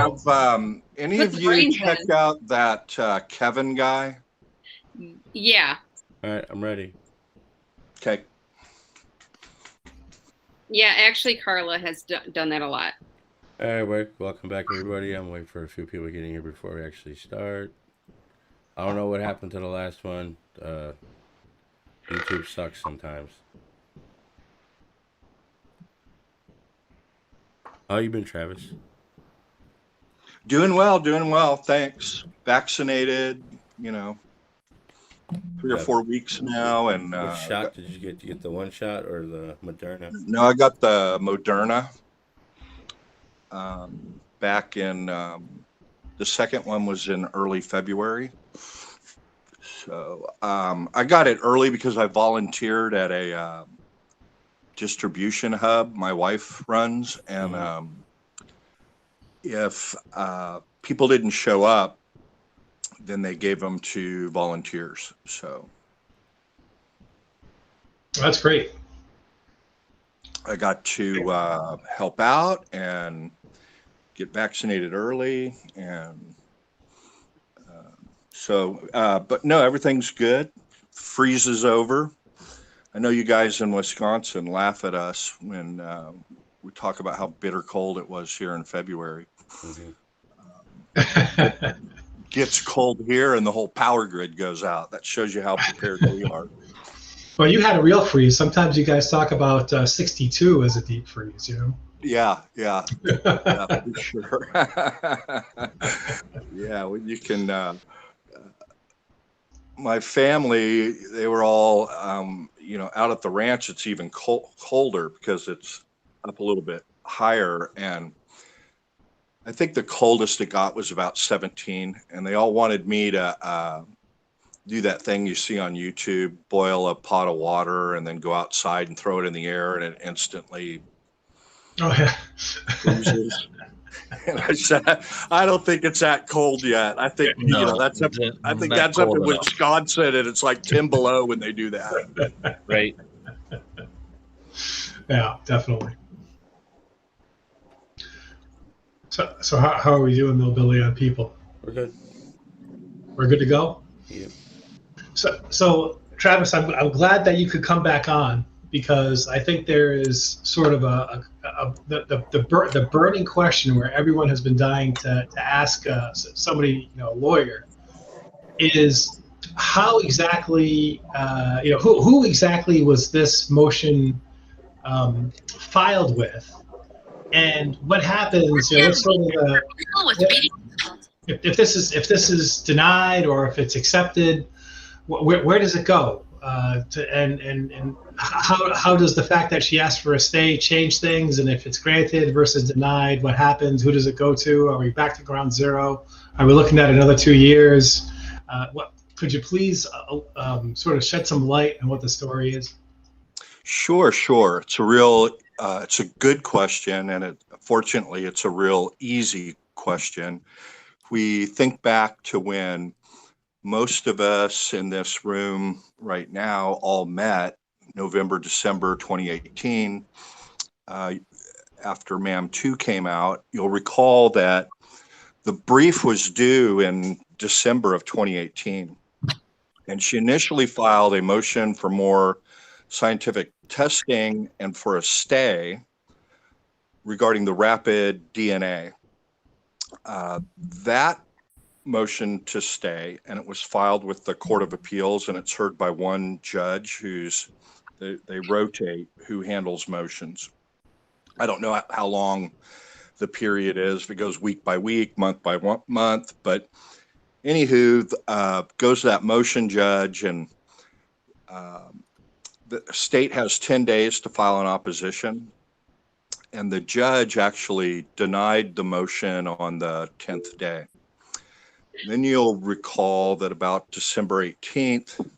Have any What's of the you brain checked dead? out that Kevin guy? Yeah. All right, I'm ready. Okay. Yeah, actually, Carla has done that a lot. All right, welcome back, everybody. I'm waiting for a few people getting here before we actually start. I don't know what happened to the last one. YouTube sucks sometimes. How you been, Travis? Doing well, thanks. Vaccinated, 3 or 4 weeks now, and What shot did you get? Did you get the one shot or the Moderna? no, I got the Moderna back in. The second one was in early February. So I got it early because I volunteered at a distribution hub my wife runs, and if people didn't show up, then they gave them to volunteers. So That's great. I got to help out and get vaccinated early, and but no, everything's good. Freeze is over. I know you guys in Wisconsin laugh at us when we talk about how bitter cold it was here in February. Gets cold here and the whole power grid goes out. That shows you how prepared we are. Well, you had a real freeze. Sometimes you guys talk about 62 as a deep freeze, Yeah, for sure. Yeah, you can. My family, they were all, out at the ranch. It's even colder because it's up a little bit higher, and I think the coldest it got was about 17, and they all wanted me to do that thing you see on YouTube, boil a pot of water and then go outside and throw it in the air, and it instantly freezes. And I said, I don't think it's that cold yet. I think that's up. I think that's up in Wisconsin, and it's like 10 below when they do that. Right. Yeah, definitely. So how are we doing, though, Billy, on people? We're good. We're good to go? Yep. So Travis, I'm glad that you could come back on, because I think there is sort of the burning question where everyone has been dying to ask somebody, a lawyer, is how exactly, who exactly was this motion filed with, and what happens? What's sort of if this is denied, or if it's accepted, where does it go? And how does the fact that she asked for a stay change things? And if it's granted versus denied, what happens? Who does it go to? Are we back to ground zero? Are we looking at another 2 years? Could you please sort of shed some light on what the story is? Sure. It's a good question, and fortunately, it's a real easy question. We think back to when most of us in this room right now all met November, December 2018, after MAM 2 came out. You'll recall that the brief was due in December of 2018, and she initially filed a motion for more scientific testing and for a stay regarding the rapid DNA. That motion to stay, and it was filed with the Court of Appeals, and it's heard by one judge they rotate who handles motions. I don't know how long the period is, if it goes week by week, month by month, but anywho, goes to that motion judge, and the state has 10 days to file an opposition, and the judge actually denied the motion on the 10th day. Then you'll recall that about December 18th,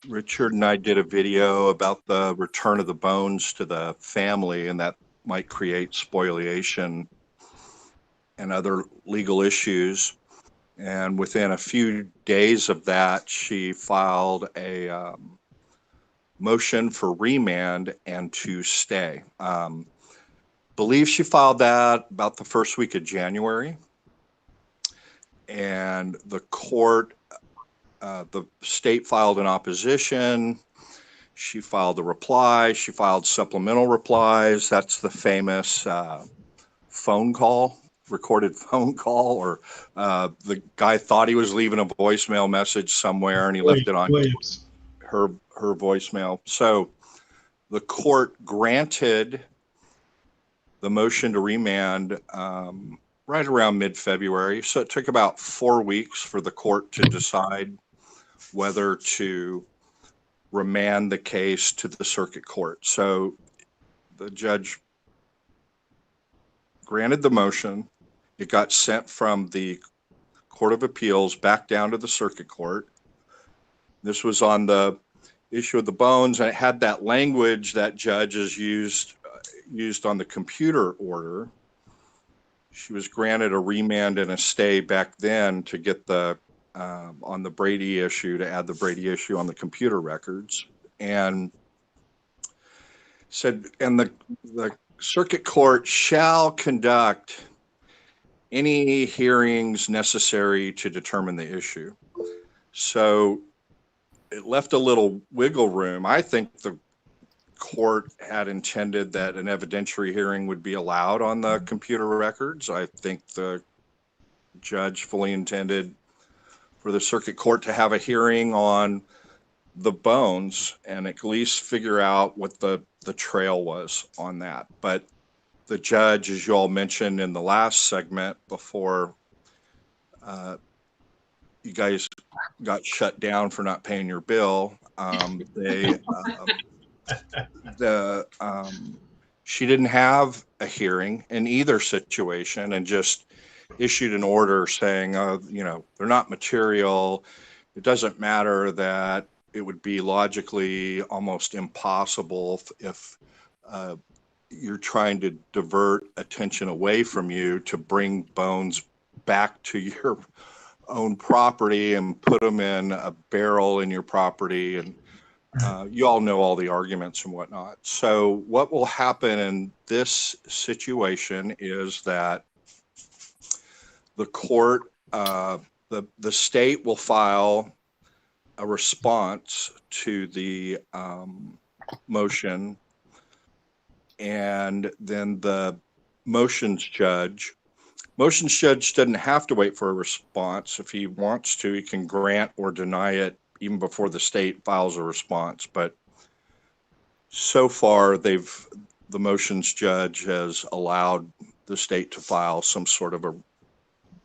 Richard and I did a video about the return of the bones to the family, and that might create spoliation and other legal issues. And within a few days of that, she filed a motion for remand and to stay. believe she filed that about the first week of January. And the court, the state filed an opposition. She filed a reply. She filed supplemental replies. That's the famous phone call, recorded phone call, or the guy thought he was leaving a voicemail message somewhere and he left it on Williams. her voicemail. So the court granted the motion to remand right around mid-February. So it took about 4 weeks for the court to decide whether to remand the case to the circuit court. So the judge granted the motion. It got sent from the Court of Appeals back down to the circuit court. This was on the issue of the bones, and it had that language that judges used on the computer order. She was granted a remand and a stay back then to get the on the Brady issue, to add the Brady issue on the computer records, and said, and the circuit court shall conduct any hearings necessary to determine the issue. So it left a little wiggle room. I think the court had intended that an evidentiary hearing would be allowed on the computer records. I think the judge fully intended for the circuit court to have a hearing on the bones and at least figure out what the trail was on that. But the judge, as you all mentioned in the last segment before you guys got shut down for not paying your bill, she didn't have a hearing in either situation and just issued an order saying, they're not material. It doesn't matter that it would be logically almost impossible if you're trying to divert attention away from you to bring bones back to your own property and put them in a barrel in your property. And you all know all the arguments and whatnot. So what will happen in this situation is that the court, the state will file a response to the motion, and then the motions judge doesn't have to wait for a response. If he wants to, he can grant or deny it even before the state files a response. But so far, the motions judge has allowed the state to file some sort of a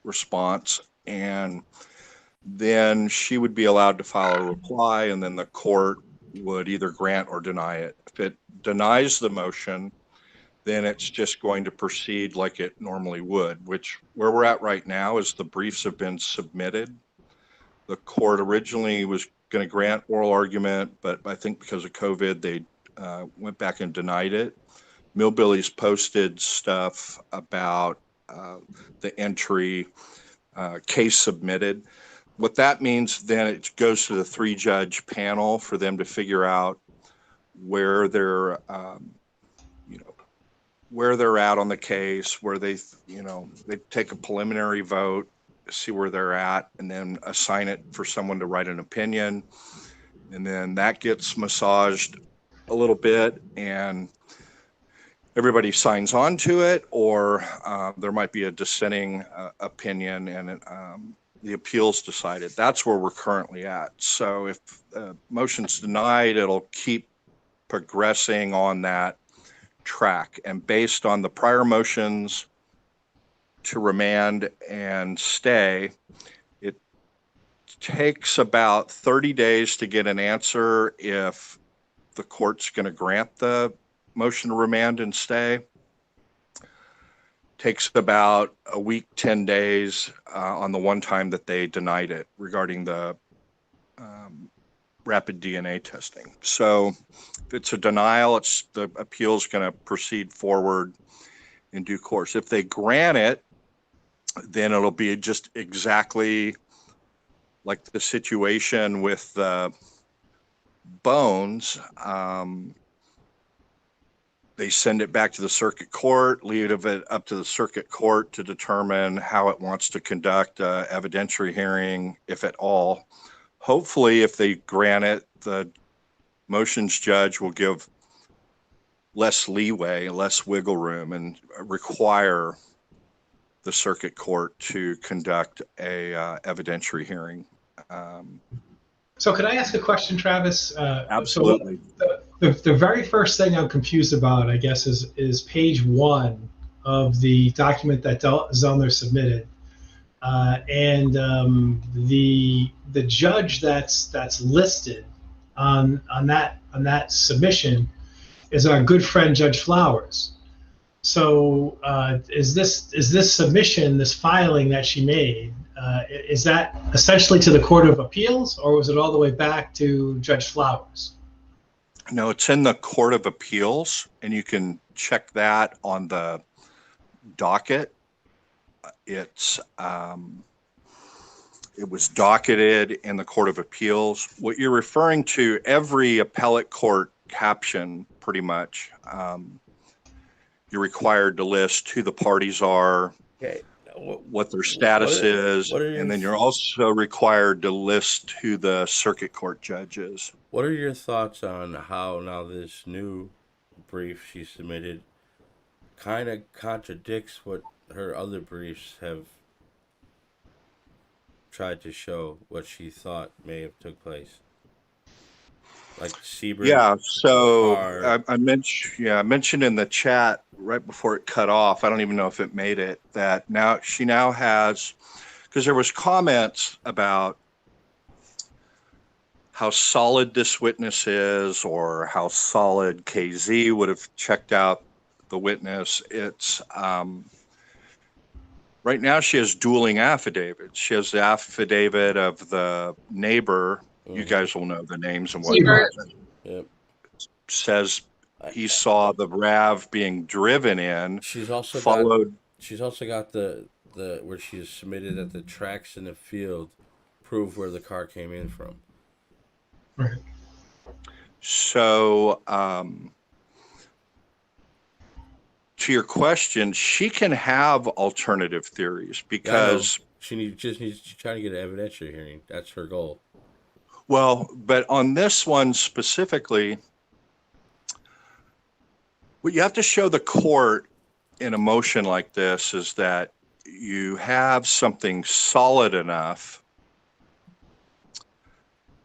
response, and then she would be allowed to file a reply, and then the court would either grant or deny it. If it denies the motion, then it's just going to proceed like it normally would, which where we're at right now is the briefs have been submitted. The court originally was going to grant oral argument, but I think because of COVID, they went back and denied it. Millbillies posted stuff about the entry, case submitted. What that means, then it goes to the 3-judge panel for them to figure out where they're, where they're at on the case, where they take a preliminary vote, see where they're at, and then assign it for someone to write an opinion. And then that gets massaged a little bit and everybody signs on to it, or there might be a dissenting opinion and the appeals decided. That's where we're currently at. So if motion's denied, it'll keep progressing on that track. And based on the prior motions to remand and stay, it takes about 30 days to get an answer if the court's going to grant the motion to remand and stay. Takes about a week, 10 days on the one time that they denied it regarding the rapid DNA testing. So if it's a denial, the appeal's going to proceed forward in due course. If they grant it, then it'll be just exactly like the situation with the bones. they send it back to the circuit court, leave it up to the circuit court to determine how it wants to conduct an evidentiary hearing, if at all. Hopefully, if they grant it, the motions judge will give less leeway, less wiggle room, and require the circuit court to conduct a evidentiary hearing. So could I ask a question, Travis? Absolutely. So the very first thing I'm confused about, I guess, is page 1 of the document that Zellner submitted, and the judge that's listed on that submission is our good friend Judge Flowers. So is this submission, this filing that she made, is that essentially to the Court of Appeals, or was it all the way back to Judge Flowers? No, it's in the Court of Appeals, and you can check that on the docket. It was docketed in the Court of Appeals. What you're referring to, every appellate court caption, pretty much, you're required to list who the parties are, Okay. what their status is, and then you're also required to list who the circuit court judge is. What are your thoughts on how now this new brief she submitted kind of contradicts what her other briefs have tried to show what she thought may have took place? Like Siebert. Yeah, so I mentioned in the chat right before it cut off, I don't even know if it made it, that she now has, because there was comments about how solid this witness is, or how solid KZ would have checked out the witness. It's right now she has dueling affidavits. She has the affidavit of the neighbor. You guys will know the names and whatnot. Yep. Says he saw the RAV being driven in. She's also followed. She's also got the where she has submitted that the tracks in the field prove where the car came in from. Right. So, to your question, she can have alternative theories because she just needs to try to get an evidentiary hearing. That's her goal. Well, but on this one specifically, what you have to show the court in a motion like this is that you have something solid enough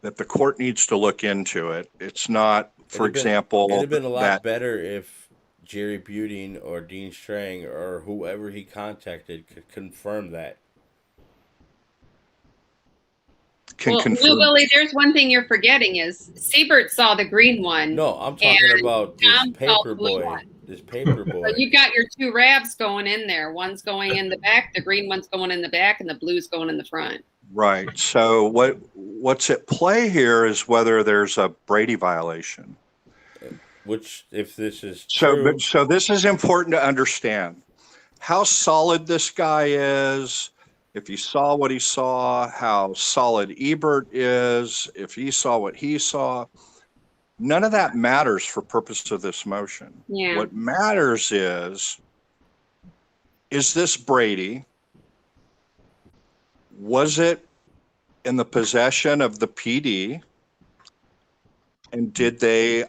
that the court needs to look into it. It's not, for example, it'd have been a lot better if Jerry Buting or Dean Strang or whoever he contacted could confirm that. No, Willie, there's one thing you're forgetting is Siebert saw the green one. No, I'm talking about this paper boy. This paper boy. So you've got your two RAVs going in there. One's going in the back, the green one's going in the back, and the blue's going in the front. Right. So what's at play here is whether there's a Brady violation. Which, if this is true... So this is important to understand. How solid this guy is, if he saw what he saw, how solid Ebert is, if he saw what he saw, none of that matters for purpose of this motion. Yeah. What matters is this Brady? Was it in the possession of the PD? And did they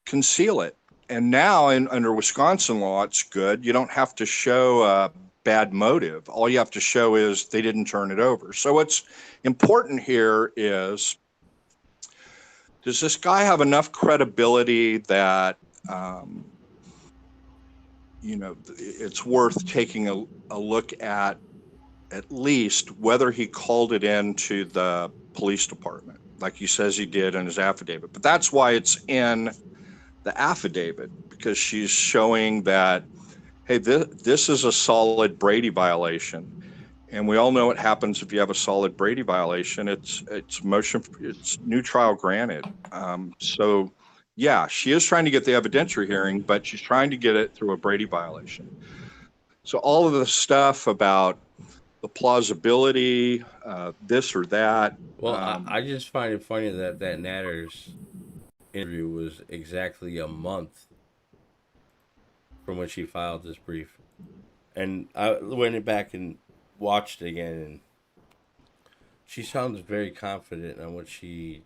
conceal it? And now under Wisconsin law, it's good. You don't have to show a bad motive. All you have to show is they didn't turn it over. So what's important here is, does this guy have enough credibility that, it's worth taking a look at least whether he called it into the police department, like he says he did in his affidavit. But that's why it's in the affidavit, because she's showing that, hey, this is a solid Brady violation. And we all know what happens if you have a solid Brady violation. It's new trial granted. So yeah, she is trying to get the evidentiary hearing, but she's trying to get it through a Brady violation. So all of the stuff about the plausibility, this or that. Well, I just find it funny that Natter's interview was exactly a month from when she filed this brief. And I went back and watched it again, and she sounds very confident on what she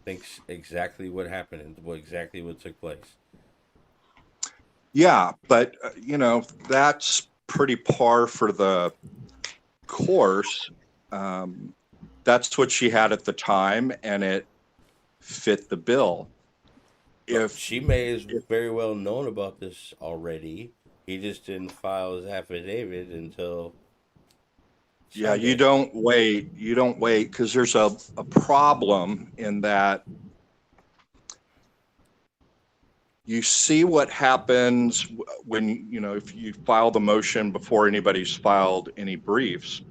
thinks exactly what happened and exactly what took place. Yeah, but that's pretty par for the course. That's what she had at the time, and it fit the bill. If she may have very well known about this already, he just didn't file his affidavit until yeah, Sunday. you don't wait because there's a problem in that you see what happens when if you file the motion before anybody's filed any briefs.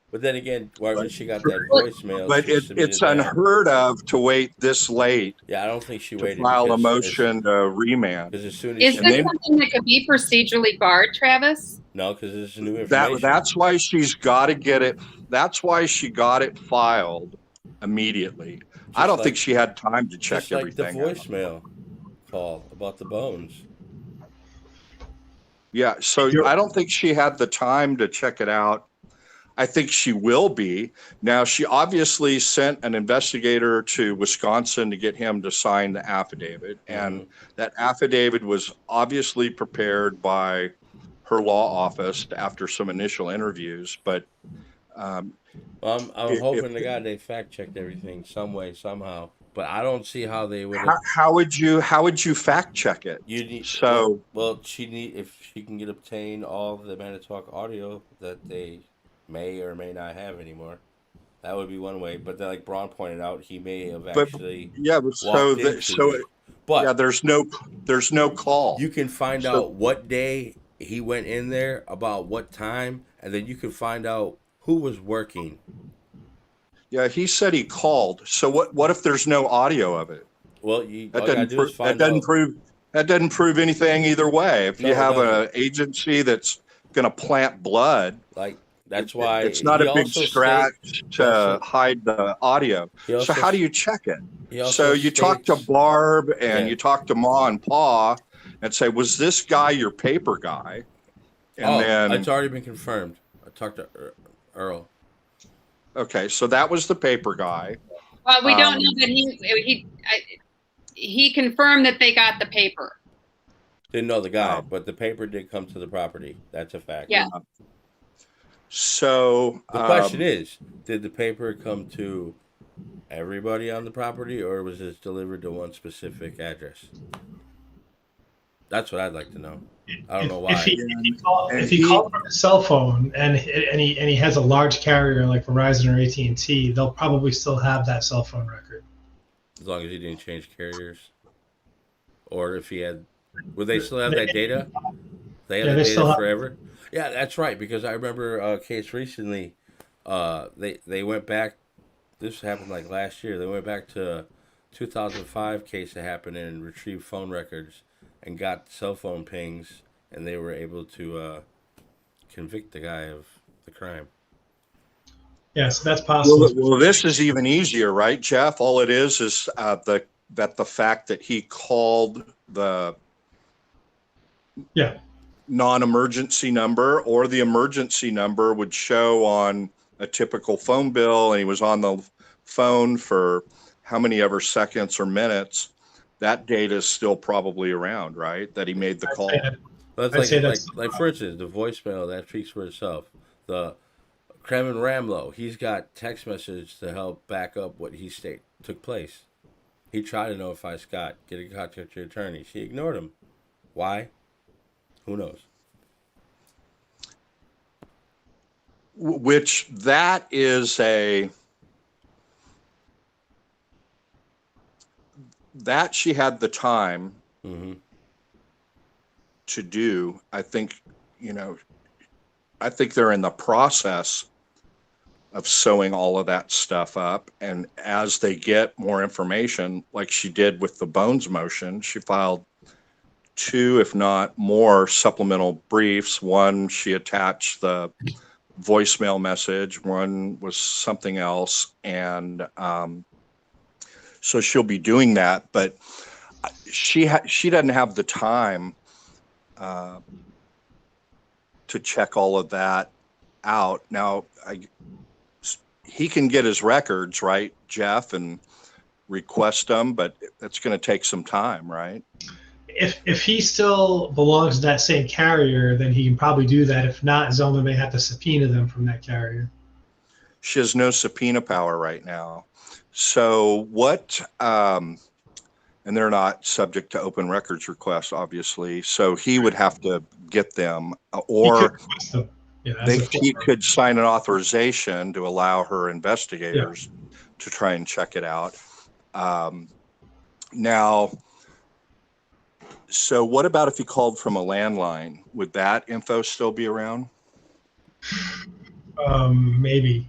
But then again, when But- she got that voicemail, But she submitted it's that. unheard of to wait this late Yeah, I don't think she to waited file a because motion to remand. Because as soon as Is she, this something that could be procedurally barred, Travis? no, because this is new information. That's why she's got to get it. That's why she got it filed immediately. I don't think she had time to check just like everything the out. voicemail call about the bones. Yeah, so I don't think she had the time to check it out. I think she will be. Now, she obviously sent an investigator to Wisconsin to get him to sign the affidavit. And that affidavit was obviously prepared by her law office after some initial interviews. But I'm hoping to God they fact checked everything some way, somehow. But I don't see how they would. How would you fact check it? You need So well, if she can obtain all the Manitowoc audio that they may or may not have anymore. That would be one way, but then, like Braun pointed out, he may have actually but there's no call. You can find out what day he went in there, about what time, and then you can find out who was working. Yeah, he said he called. So what if there's no audio of it? Well, that doesn't prove anything either way. If you have an agency that's going to plant blood, like that's why it's not a big stretch to hide the audio. So how do you check it? So you talk to Barb and you talk to Ma and Pa and say, "Was this guy your paper guy?" And then it's already been confirmed. I talked to Earl. Okay, so that was the paper guy. Well, we don't know that he confirmed that they got the paper. Didn't know the guy, but the paper did come to the property. That's a fact. Yeah. So the question is, did the paper come to everybody on the property, or was it delivered to one specific address? That's what I'd like to know. I don't know why. If he called from his cell phone and he has a large carrier like Verizon or AT&T, they'll probably still have that cell phone record. As long as he didn't change carriers, or if he had, would they still have that data? They have the data forever. Yeah, that's right. Because I remember a case recently. They went back. This happened like last year. They went back to 2005 case that happened and retrieved phone records and got cell phone pings, and they were able to convict the guy of the crime. Yes, that's possible. Well, this is even easier, right, Jeff? All it is the fact that he called the non-emergency number, or the emergency number would show on a typical phone bill, and he was on the phone for how many ever seconds or minutes. That data is still probably around, right? That he made the call. Like for instance, the voicemail that speaks for itself. The Kremen Ramlow, he's got text message to help back up what he took place. He tried to notify Scott, get in contact with your attorney. She ignored him. Why? Who knows? Which that is that she had the time to do. I think they're in the process of sewing all of that stuff up. And as they get more information, like she did with the Bones motion, she filed 2, if not more, supplemental briefs. One, she attached the voicemail message. One was something else. And so she'll be doing that, but she doesn't have the time uh, to check all of that out. Now, he can get his records, right, Jeff, and request them, but that's going to take some time, right? If he still belongs to that same carrier, then he can probably do that. If not, Zelma may have to subpoena them from that carrier. She has no subpoena power right now. So what, and they're not subject to open records request, obviously. So he would have to get them, or he could sign an authorization to allow her investigators to try and check it out. Now, so what about if he called from a landline? Would that info still be around? Maybe.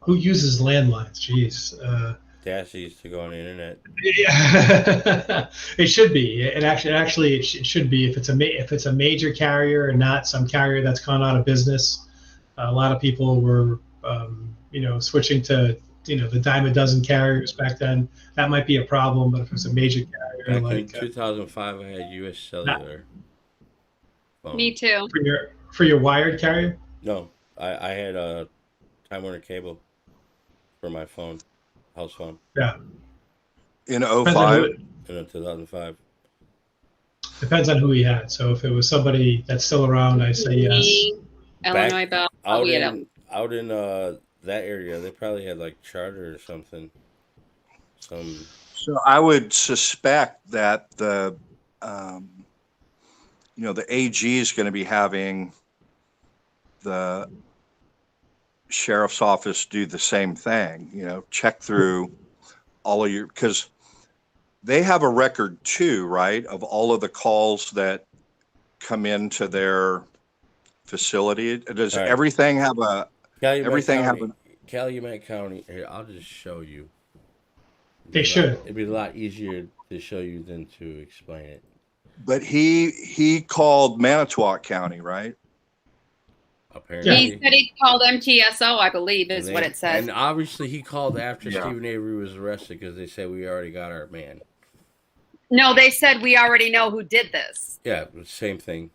Who uses landlines? Jeez. Dassies to go on the internet. Yeah, it should be. It should be if it's a major carrier and not some carrier that's gone out of business. A lot of people were, switching to the dime a dozen carriers back then. That might be a problem, but if it's a major carrier, back in 2005, I had U.S. Cellular. Me too. For your wired carrier? No, I had a Time Warner Cable for my phone, house phone. Yeah. In 05? In 2005. Depends on who he had. So if it was somebody that's still around, I say yes. Illinois Bell. Out in that area, they probably had like Charter or something. So I would suspect that the AG is going to be having the sheriff's office do the same thing, check through all of your, because they have a record too, right, of all of the calls that come into their facility. Does everything have a Calumet County? Here, I'll just show you. It'd be a lot easier to show you than to explain it. But he called Manitowoc County, right? Apparently. He said he called MTSO, I believe, is what it says. And obviously he called after Stephen Avery was arrested because they said we already got our man. No, they said we already know who did this. Yeah, same thing.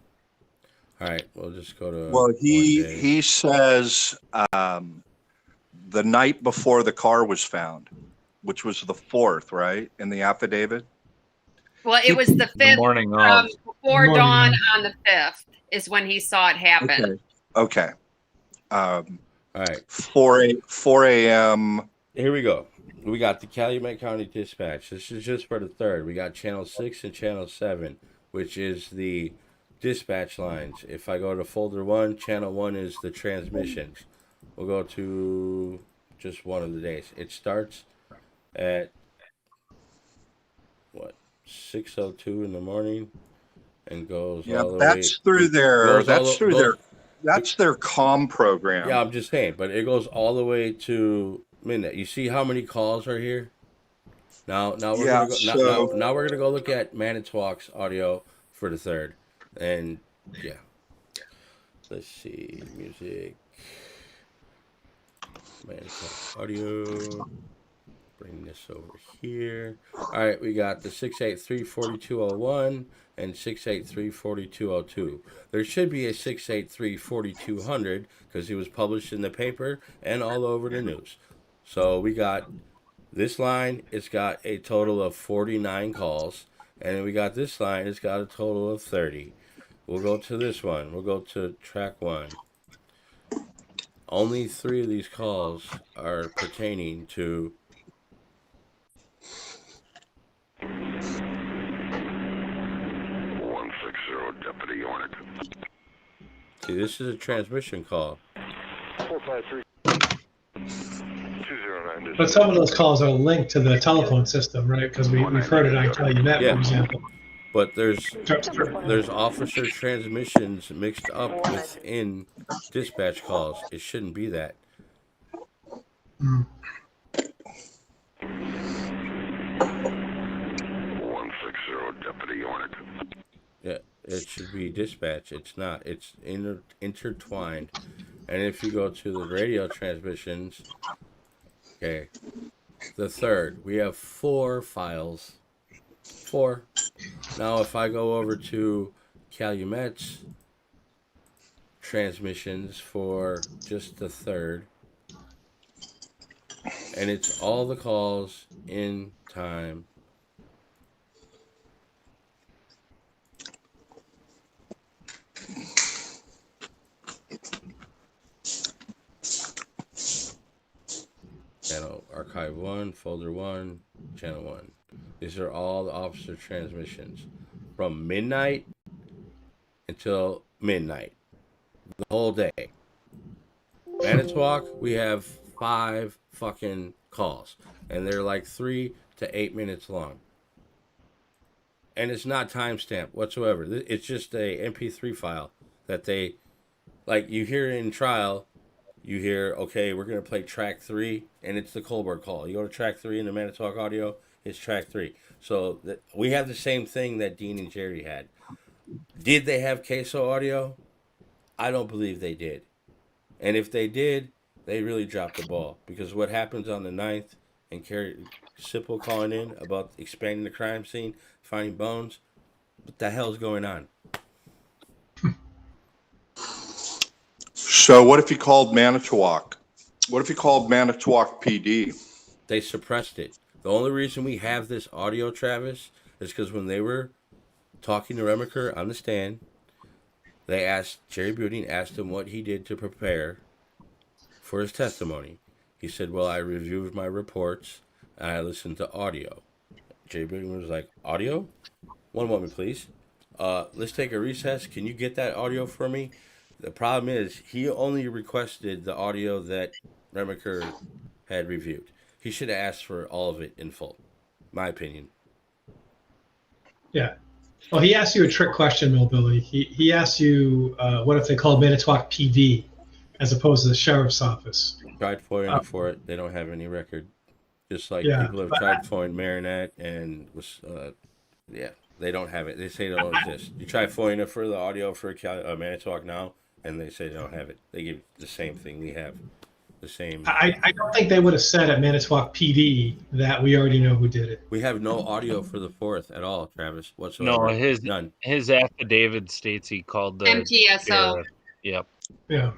All right, we'll just go to. Well, he says the night before the car was found, which was the 4th, right, in the affidavit. Well, it was the 5th. Morning before dawn on the 5th is when he saw it happen. Okay. All right. 4 a.m. Here we go. We got the Calumet County Dispatch. This is just for the 3rd. We got Channel 6 and Channel 7, which is the dispatch lines. If I go to folder 1, Channel 1 is the transmissions. We'll go to just one of the days. It starts at 6:02 in the morning and goes all the way. That's their comm program. Yeah, I'm just saying, but it goes all the way to midnight. You see how many calls are here? Now we're gonna go look at Manitowoc's audio for the 3rd, and let's see music, Manitowoc audio. Bring this over here. All right, we got the 683-4201 and 683-4202. There should be a 683-4200 because it was published in the paper and all over the news. So we got this line. It's got a total of 49 calls, and then we got this line. It's got a total of 30. We'll go to this one. We'll go to track 1. Only 3 of these calls are pertaining to 160 Deputy Hornet. See, this is a transmission call. 453. 209. But some of those calls are linked to the telephone system, right? Because we've heard it on Calumet, for example. But there's officer transmissions mixed up within dispatch calls. It shouldn't be that. Mm. 160 Deputy Hornet. Yeah, it should be dispatch. It's not. It's intertwined. And if you go to the radio transmissions, okay, the 3rd, we have 4 files 4. Now, if I go over to Calumet's transmissions for just the 3rd, and it's all the calls in time. Channel Archive 1, Folder 1, Channel 1. These are all the officer transmissions from midnight until midnight. The whole day. Manitowoc, we have 5 fucking calls. And they're like 3 to 8 minutes long. And it's not timestamped whatsoever. It's just a MP3 file that they, like you hear in trial, you hear, okay, we're going to play track 3, and it's the Colbert call. You go to track 3 in the Manitowoc audio, it's track 3. So we have the same thing that Dean and Jerry had. Did they have queso audio? I don't believe they did. And if they did, they really dropped the ball. Because what happens on the 9th, and Carrie Sipple calling in about expanding the crime scene, finding bones, what the hell's going on? So what if he called Manitowoc? What if he called Manitowoc PD? They suppressed it. The only reason we have this audio, Travis, is because when they were talking to Remaker on the stand, they asked, Jerry Buting asked him what he did to prepare for his testimony. He said, well, I reviewed my reports and I listened to audio. Jerry Buting was like, audio? One moment, please. Let's take a recess. Can you get that audio for me? The problem is he only requested the audio that Remaker had reviewed. He should have asked for all of it in full, my opinion. Yeah. Well, he asked you a trick question, Millbilly. He asked you, what if they called Manitowoc PD as opposed to the sheriff's office? Tried FOIA for it. They don't have any record. Just like people have tried FOIA Marinette and was, they don't have it. They say they don't exist. You try FOIA for the audio for Manitowoc now, and they say they don't have it. They give the same thing we have. The same. I don't think they would have said at Manitowoc PD that we already know who did it. We have no audio for the 4th at all, Travis, whatsoever. No, none. His affidavit states he called the MTSO. Yep. Yeah.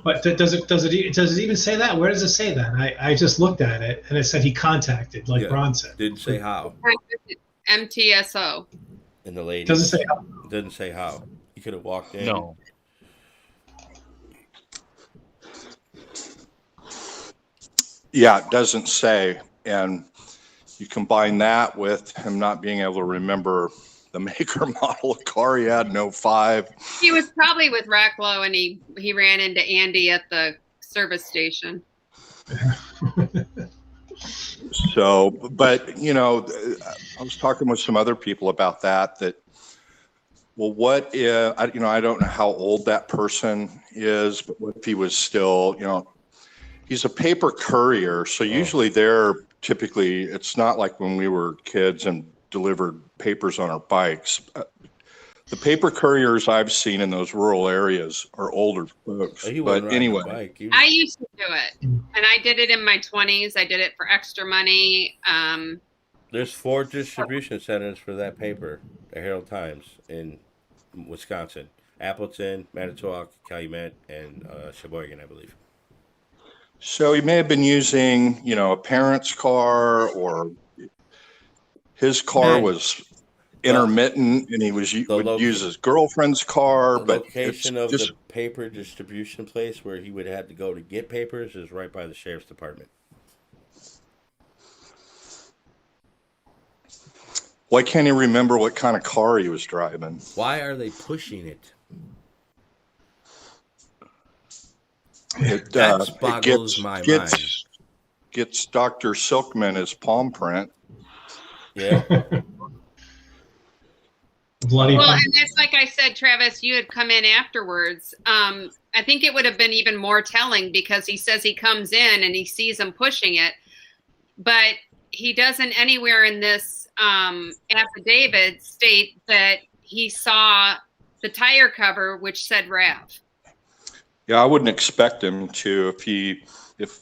But does it even say that? Where does it say that? I just looked at it and it said he contacted, like Ron said. Didn't say how. MTSO. And the lady doesn't say how. Didn't say how. He could have walked in. No. Yeah, it doesn't say. And you combine that with him not being able to remember the maker model of car he had in 05. He was probably with Racklow and he ran into Andy at the service station. So, but, I was talking with some other people about that, well, what if, I don't know how old that person is, but what if he was still, he's a paper courier. So usually typically, it's not like when we were kids and delivered papers on our bikes. The paper couriers I've seen in those rural areas are older folks. But anyway. I used to do it. And I did it in my 20s. I did it for extra money. There's 4 distribution centers for that paper, the Herald Times in Wisconsin. Appleton, Manitowoc, Calumet, and Sheboygan, I believe. So he may have been using, a parent's car, or his car was intermittent and he would use his girlfriend's car. The location of the paper distribution place where he would have to go to get papers is right by the sheriff's department. Why can't he remember what kind of car he was driving? Why are they pushing it? That boggles my mind. Gets Dr. Silkman his palm print. Yeah. Bloody. Well, and that's like I said, Travis, you had come in afterwards. I think it would have been even more telling because he says he comes in and he sees him pushing it, but he doesn't anywhere in this affidavit state that he saw the tire cover, which said RAV. Yeah, I wouldn't expect him to if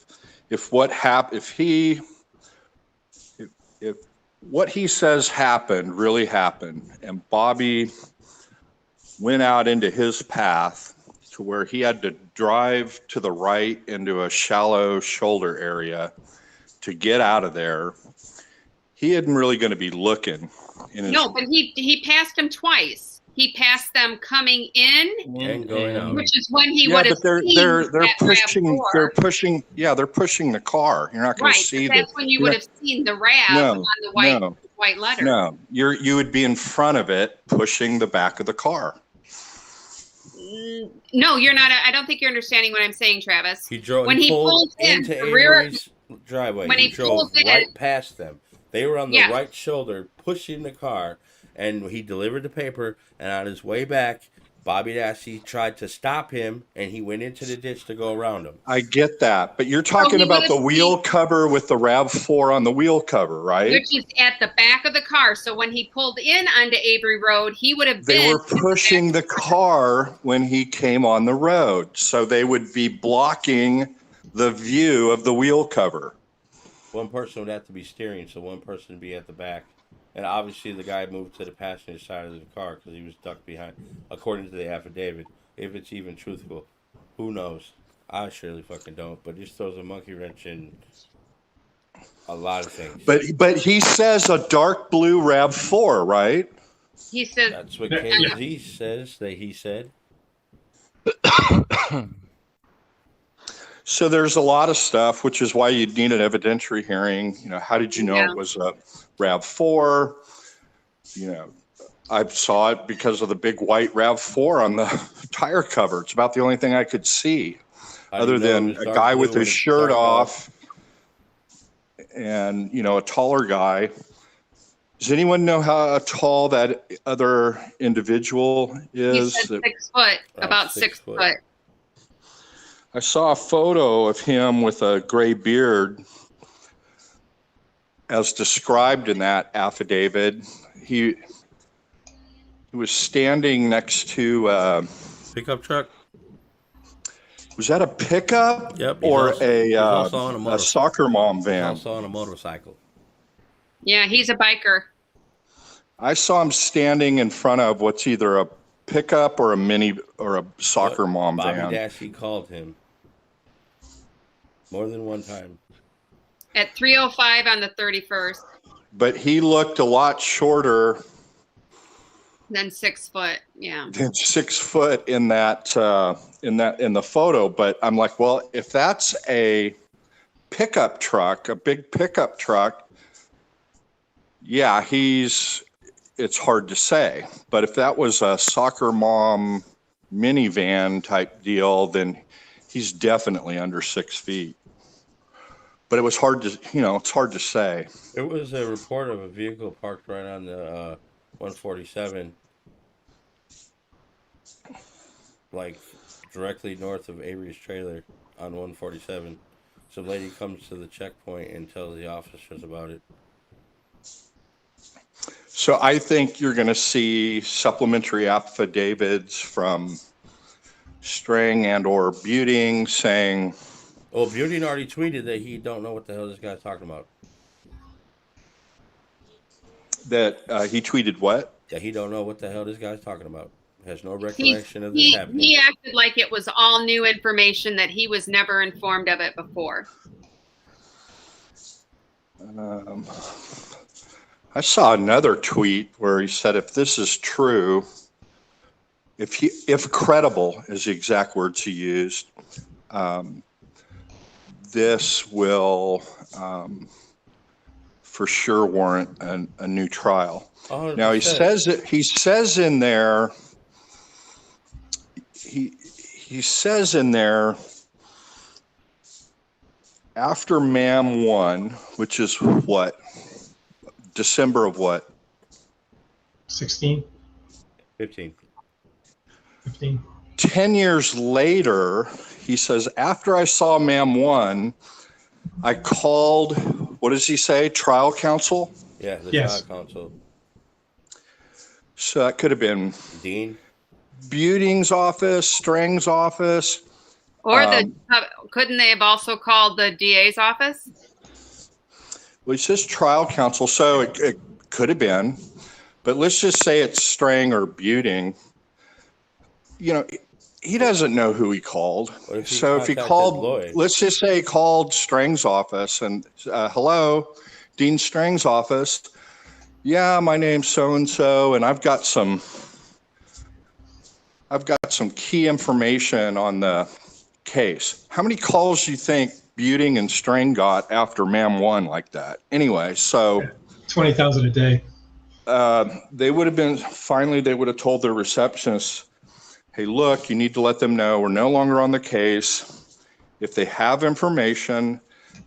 what he says happened really happened, and Bobby went out into his path to where he had to drive to the right into a shallow shoulder area to get out of there. He isn't really going to be looking. No, but he passed him twice. He passed them coming in And going out. which is when he Yeah, would have but they're seen they're that pushing they're pushing the car. You're not going to right, see but that's when you would have seen the RAV on the white letter. No, you would be in front of it pushing the back of the car. No, you're not. I don't think you're understanding what I'm saying, Travis. He drove. When he he pulled pulled in into the rear, Avery's driveway. when He he drove pulled in- right past them. They were on the Yeah. right shoulder, pushing the car, and he delivered the paper. And on his way back, Bobby Dassey tried to stop him, and he went into the ditch to go around him. I get that, but you're talking he about would've the wheel cover with the RAV4 on the wheel cover, right? which is at the back of the car. So when he pulled in onto Avery Road, he would have been. They were pushing the car when he came on the road, so they would be blocking the view of the wheel cover. One person would have to be steering, so one person would be at the back. And obviously the guy moved to the passenger side of the car because he was ducked behind, according to the affidavit. If it's even truthful, who knows? I surely fucking don't, but this throws a monkey wrench in a lot of things. But he says a dark blue RAV4, right? He said That's what KZ says that he said. So there's a lot of stuff, which is why you'd need an evidentiary hearing. You know, how did you know Yeah. it was a RAV4? You know, I saw it because of the big white RAV4 on the tire cover. It's about the only thing I could see, How do other you know than it was a dark guy blue with when his it's shirt dark off and, you know, a taller guy. Does anyone know how tall that other individual he is? said 6 foot, about 6 foot. I saw a photo of him with a gray beard as described in that affidavit. He was standing next to, Pickup truck? was that a pickup? Yep, he's Or also- he's also on a a motorcycle. soccer mom He's van? also on a motorcycle. Yeah, he's a biker. I saw him standing in front of what's either a pickup or a mini or a soccer mom Bobby van. Dassey called him more than one time. At 3:05 on the 31st, But he looked a lot shorter then 6 foot. Yeah. than 6 foot in the photo. But I'm like, well, if that's a pickup truck, a big pickup truck, yeah, it's hard to say. But if that was a soccer mom minivan type deal, then he's definitely under 6 feet. But it was hard to, it's hard to say. There was a report of a vehicle parked right on the 147, like directly north of Avery's trailer on 147. Some lady comes to the checkpoint and tells the officers about it. So I think you're going to see supplementary affidavits from String and or Buting saying, Well, Beauty already tweeted that he don't know what the hell this guy's talking about. that he tweeted what? That he don't know what the hell this guy's talking about. Has no recollection of this He happening. acted like it was all new information, that he was never informed of it before. I saw another tweet where he said, if this is true, if credible is the exact words he used, this will for sure warrant a new trial. 100%. Now he says in there, he says in there, after MAM 1, which is what? December of what? 16, 15. 15. 10 years later, he says, after I saw MAM 1, I called, what does he say, trial counsel? Yeah, the Yes. trial counsel. So that could have been Dean. Buting's office, String's office. Or couldn't they have also called the DA's office? Well, he says trial counsel, so it could have been, but let's just say it's Strang or Buting. You know, he doesn't know who he called. What if he So if he contacted called, Lloyd? let's just say he called Strang's office and, hello, Dean Strang's office. Yeah, my name's so-and-so, and I've got some key information on the case. How many calls do you think Buting and Strang got after Mam 1 like that? Anyway, so 20,000 a day. they would have told their receptionist, hey, look, you need to let them know we're no longer on the case. If they have information,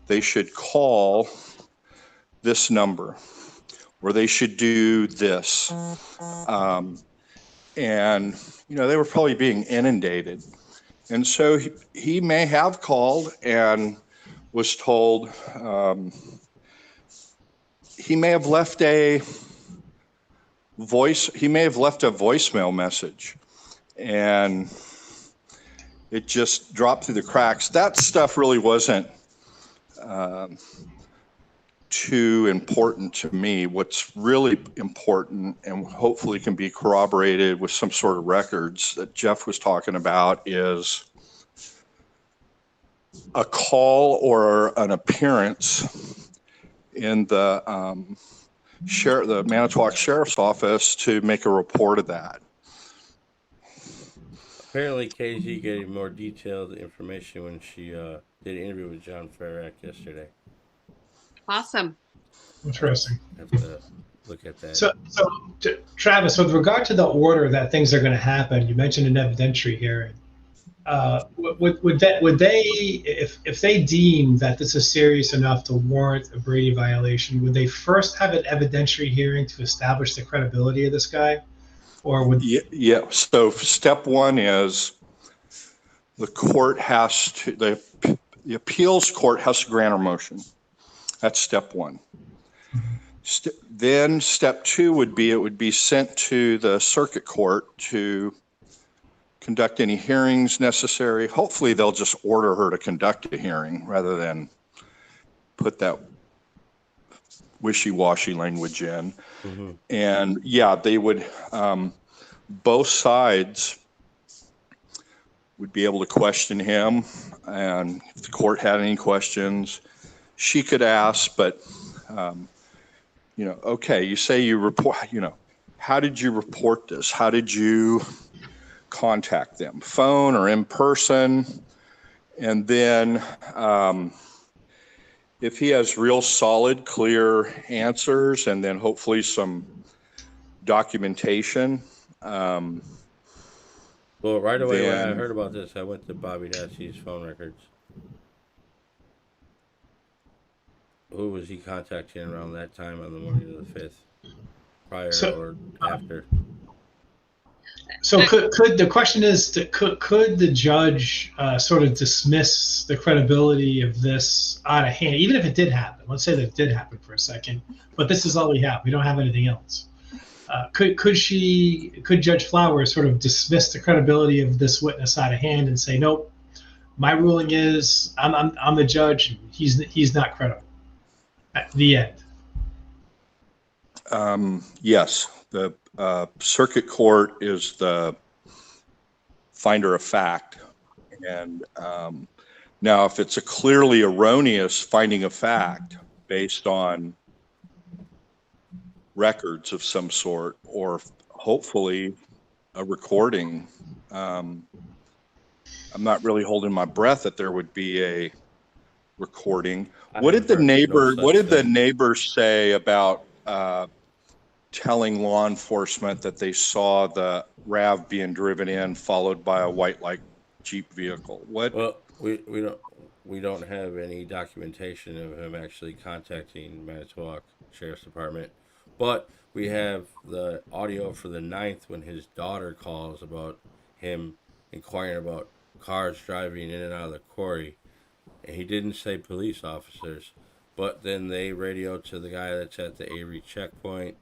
they should call this number, or they should do this. And, you know, they were probably being inundated. And so he may have called and was told, he may have left a voicemail message, and it just dropped through the cracks. That stuff really wasn't too important to me. What's really important, and hopefully can be corroborated with some sort of records that Jeff was talking about, is a call or an appearance in the the Manitowoc Sheriff's Office to make a report of that. Apparently, KG gave more detailed information when she did an interview with John Ferrack yesterday. Awesome. Interesting. Have to look at that. So Travis, with regard to the order that things are going to happen, you mentioned an evidentiary hearing. Would they, if they deem that this is serious enough to warrant a Brady violation, would they first have an evidentiary hearing to establish the credibility of this guy, or would? Yeah. So step one is the court has to, the appeals court has to grant a motion. That's step one. Then step two would be, it would be sent to the circuit court to conduct any hearings necessary. Hopefully they'll just order her to conduct a hearing rather than put that wishy-washy language in. Mm-hmm. And yeah, they would, both sides would be able to question him. And if the court had any questions, she could ask, but, you know, okay, you say you report, you know, how did you report this? How did you contact them? Phone or in person? And then if he has real solid, clear answers, and then hopefully some documentation. Well, right away when I heard about this, I went to Bobby Dassey's phone records. Who was he contacting around that time on the morning of the 5th? Prior or after? So could the question is, could the judge sort of dismiss the credibility of this out of hand, even if it did happen? Let's say that it did happen for a second, but this is all we have. We don't have anything else. Could Judge Flowers sort of dismiss the credibility of this witness out of hand and say, nope, my ruling is I'm the judge. He's not credible. At the end. Yes, the circuit court is the finder of fact, and now if it's a clearly erroneous finding of fact based on records of some sort, or hopefully a recording, I'm not really holding my breath that there would be a recording. What did the neighbors say about telling law enforcement that they saw the RAV being driven in, followed by a white light Jeep vehicle? What? Well, we don't have any documentation of him actually contacting Manitowoc Sheriff's Department, but we have the audio for the 9th when his daughter calls about him inquiring about cars driving in and out of the quarry, and he didn't say police officers, but then they radioed to the guy that's at the Avery checkpoint.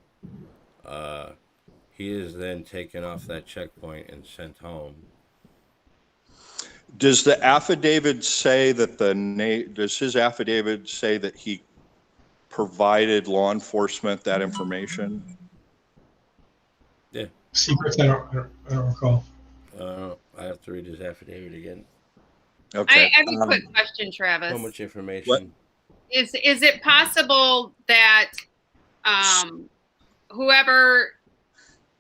He is then taken off that checkpoint and sent home. Does the affidavit say that does his affidavit say that he provided law enforcement that information? Yeah. Secrets, I don't recall. I have to read his affidavit again. Okay. I have a quick question, Travis. So much information. Is it possible that whoever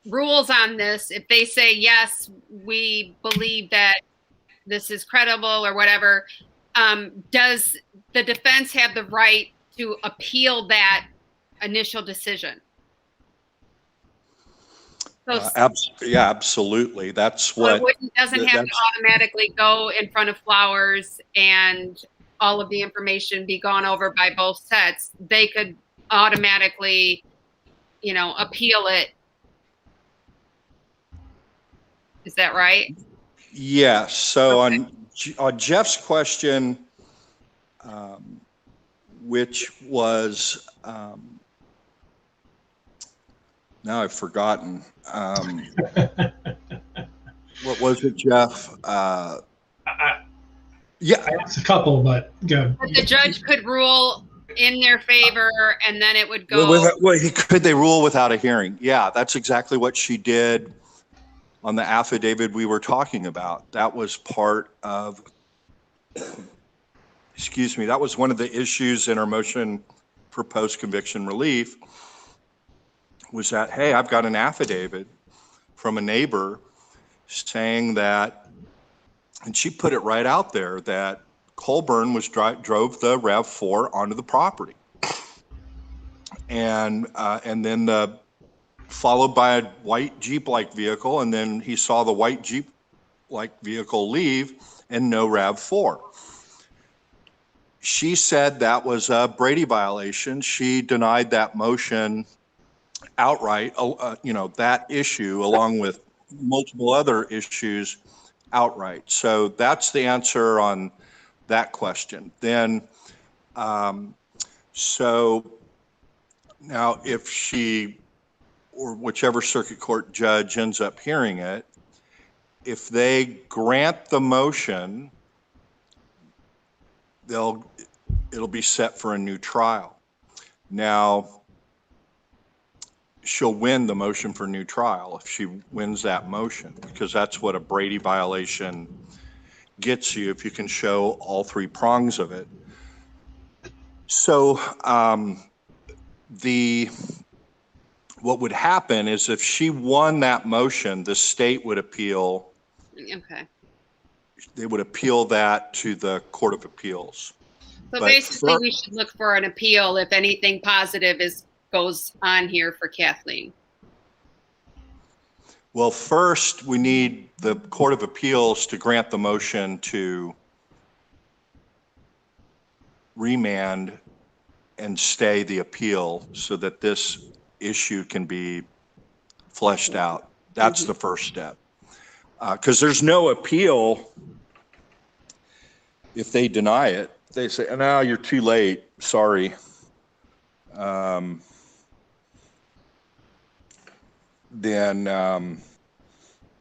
rules on this, if they say yes, we believe that this is credible or whatever, does the defense have the right to appeal that initial decision? So, Yeah, absolutely. That's so what it doesn't have to automatically go in front of Flowers and all of the information be gone over by both sets. They could automatically, appeal it. Is that right? Yes. So Okay. on Jeff's question, which was now I've forgotten. What was it, Jeff? Yeah, It's a couple, but go. But the judge could rule in their favor, and then it would go. Could they rule without a hearing? Yeah, that's exactly what she did on the affidavit we were talking about. That was part of, excuse me, that was one of the issues in our motion for post-conviction relief, was that, hey, I've got an affidavit from a neighbor saying that, and she put it right out there, that Colburn drove the RAV4 onto the property. And then followed by a white Jeep-like vehicle, and then he saw the white Jeep-like vehicle leave and no RAV4. She said that was a Brady violation. She denied that motion outright, that issue along with multiple other issues outright. So that's the answer on that question. Then, so now if she or whichever circuit court judge ends up hearing it, if they grant the motion, it'll be set for a new trial. Now, she'll win the motion for new trial if she wins that motion, because that's what a Brady violation gets you, if you can show all three prongs of it. So what would happen is if she won that motion, the state would appeal. Okay. They would appeal that to the Court of Appeals. So basically, we should look for an appeal if anything positive goes on here for Kathleen. Well, first we need the Court of Appeals to grant the motion to remand and stay the appeal so that this issue can be fleshed out. That's the first step. Because there's no appeal if they deny it. They say, no, you're too late. Sorry. Then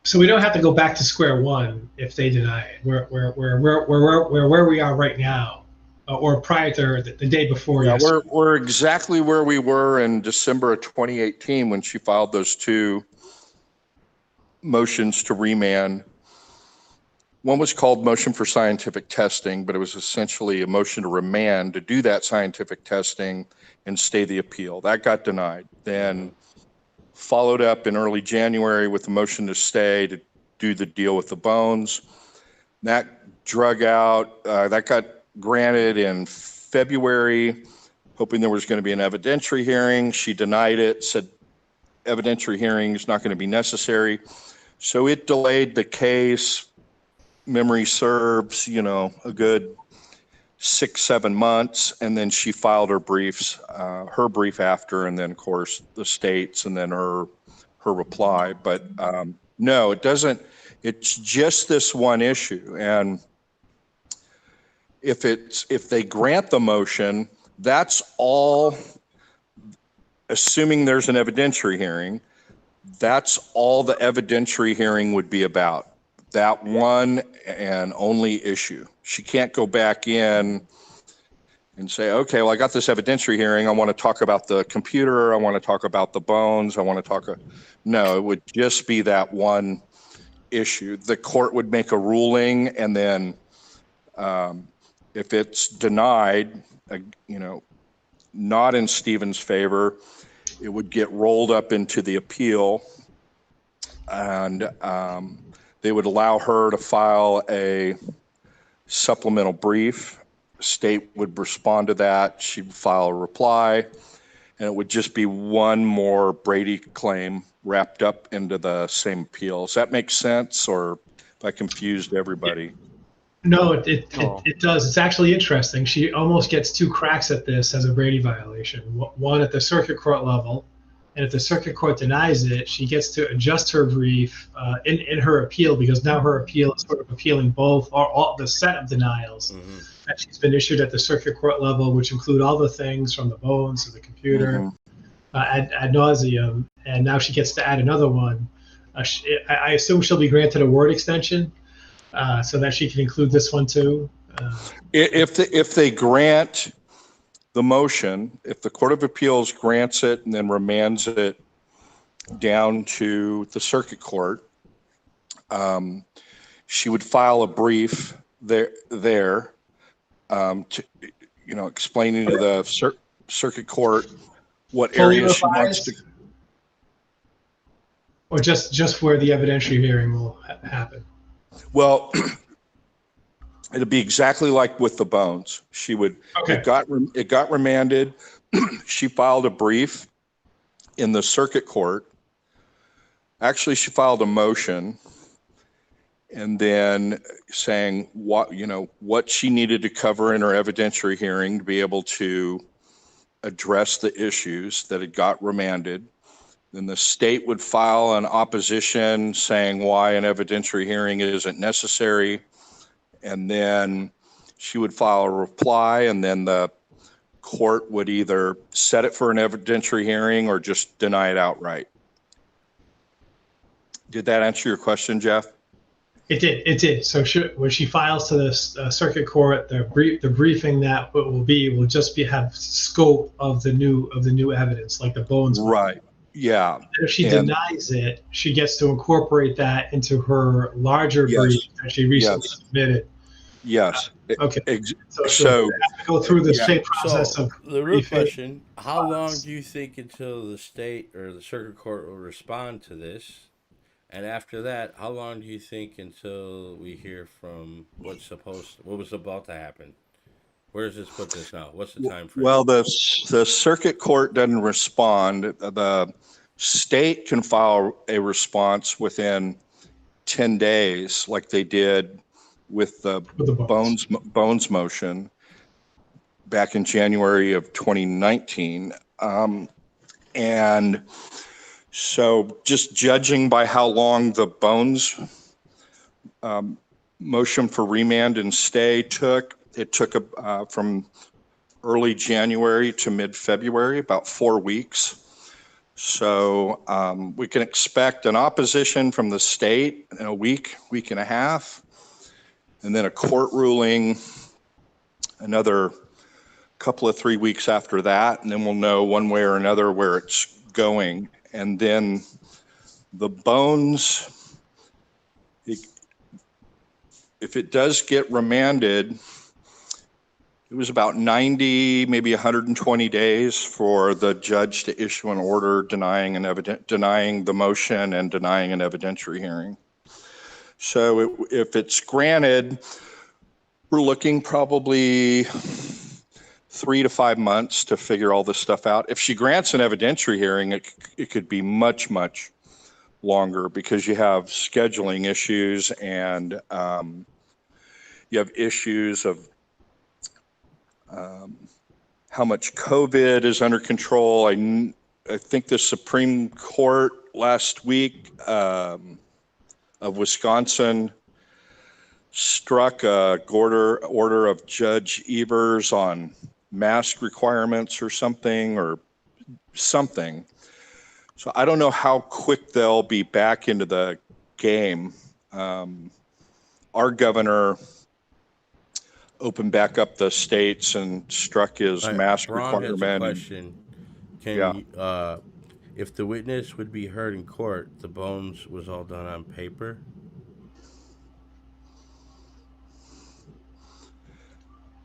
so we don't have to go back to square one if they deny it. We're where we are right now, or prior to the day before. Yeah, we're exactly where we were in December of 2018 when she filed those two motions to remand. One was called motion for scientific testing, but it was essentially a motion to remand to do that scientific testing and stay the appeal. That got denied. Then followed up in early January with a motion to stay to do the deal with the bones. That drug out. That got granted in February, hoping there was going to be an evidentiary hearing. She denied it, said evidentiary hearing is not going to be necessary. So it delayed the case. Memory serves, a good 6-7 months, and then she filed her brief after, and then of course the state's, and then her reply. But no, it doesn't. It's just this one issue, and if they grant the motion, that's all. Assuming there's an evidentiary hearing, that's all the evidentiary hearing would be about. That one and only issue. She can't go back in and say, okay, well, I got this evidentiary hearing. I want to talk about the computer. I want to talk about the bones. I want to talk. No, it would just be that one issue. The court would make a ruling, and then if it's denied, not in Stephen's favor, it would get rolled up into the appeal, and they would allow her to file a supplemental brief. State would respond to that. She'd file a reply, and it would just be one more Brady claim wrapped up into the same appeal. Does that make sense, or if I confused everybody? No, it does. It's actually interesting. She almost gets two cracks at this as a Brady violation. One at the circuit court level, and if the circuit court denies it, she gets to adjust her brief in her appeal, because now her appeal is sort of appealing both or all the set of denials that she's been issued at the circuit court level, which include all the things from the bones to the computer ad nauseum, and now she gets to add another one. I assume she'll be granted a word extension. So that she can include this one too. If they grant the motion, if the Court of Appeals grants it and then remands it down to the circuit court, she would file a brief there, to, explaining to the circuit court what area she wants to. Or just where the evidentiary hearing will happen. Well, it'd be exactly like with the bones. She would. Okay. It got remanded. She filed a brief in the circuit court. Actually, she filed a motion, and then saying what she needed to cover in her evidentiary hearing to be able to address the issues that had got remanded. Then the state would file an opposition saying why an evidentiary hearing isn't necessary. And then she would file a reply, and then the court would either set it for an evidentiary hearing or just deny it outright. Did that answer your question, Jeff? It did. So when she files to the circuit court, the briefing that will just have scope of the new evidence, like the bones. Right. Yeah. And if she denies it, she gets to incorporate that into her larger brief that she recently submitted. Yes. Okay. So have to go through the same process of the real question: how long do you think until the state or the circuit court will respond to this? And after that, how long do you think until we hear from what was about to happen? Where does this put this now? What's the time frame? Well, the circuit court doesn't respond. The state can file a response within 10 days, like they did with the bones motion back in January of 2019. And so just judging by how long the bones motion for remand and stay took, it took from early January to mid-February, about 4 weeks. So we can expect an opposition from the state in a week and a half, and then a court ruling another couple of 3 weeks after that, and then we'll know one way or another where it's going. And then the bones, if it does get remanded, it was about 90, maybe 120 days for the judge to issue an order denying the motion and denying an evidentiary hearing. So if it's granted, we're looking probably 3 to 5 months to figure all this stuff out. If she grants an evidentiary hearing, it could be much, much longer, because you have scheduling issues, and you have issues of how much COVID is under control. I think the Supreme Court last week of Wisconsin struck a order of Judge Evers on mask requirements or something. So I don't know how quick they'll be back into the game. Our governor, opened back up the states and struck his All right, mask Braun has a requirement. question. Yeah. If the witness would be heard in court, the bones was all done on paper?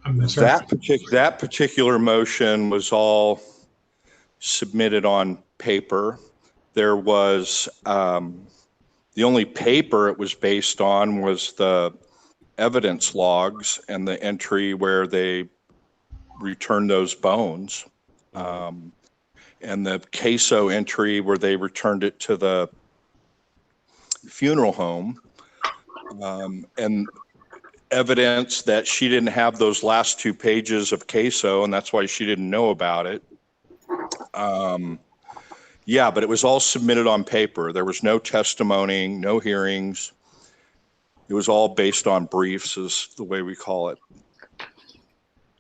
I'm not sure. That particular motion was all submitted on paper. There was the only paper it was based on was the evidence logs and the entry where they returned those bones, and the queso entry where they returned it to the funeral home, and evidence that she didn't have those last 2 pages of queso, and that's why she didn't know about it. Yeah, but it was all submitted on paper. There was no testimony, no hearings. It was all based on briefs, is the way we call it.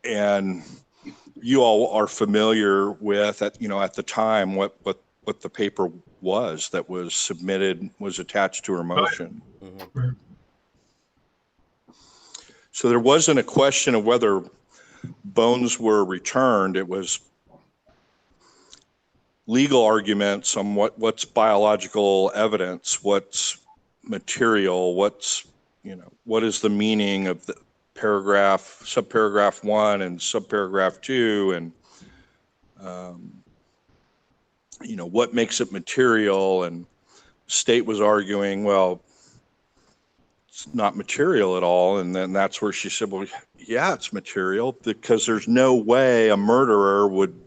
And you all are familiar with, at the time, what the paper was that was submitted, was attached to her motion. Mm-hmm. So there wasn't a question of whether bones were returned. It was legal arguments on what's biological evidence, what's material, what is the meaning of the subparagraph 1 and subparagraph 2, and what makes it material. And state was arguing, well, it's not material at all. And then that's where she said, well, yeah, it's material, because there's no way a murderer would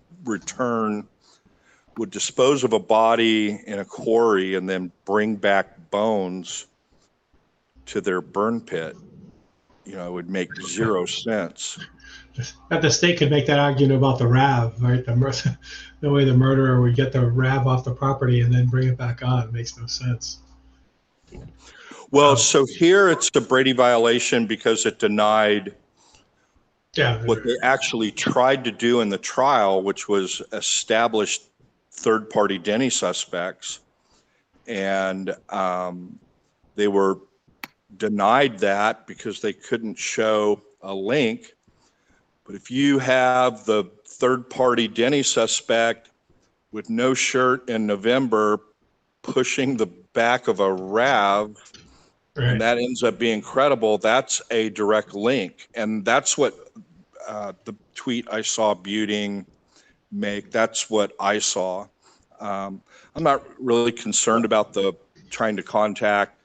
dispose of a body in a quarry and then bring back bones to their burn pit. It would make zero sense. That the state could make that argument about the RAV, right? The way the murderer would get the RAV off the property and then bring it back on makes no sense. Well, so here it's a Brady violation because it denied what they actually tried to do in the trial, which was establish third-party Denny suspects, and they were denied that because they couldn't show a link. But if you have the third-party Denny suspect with no shirt in November pushing the back of a RAV, right, and that ends up being credible, that's a direct link. And that's what the tweet I saw Buting make, that's what I saw. I'm not really concerned about the trying to contact,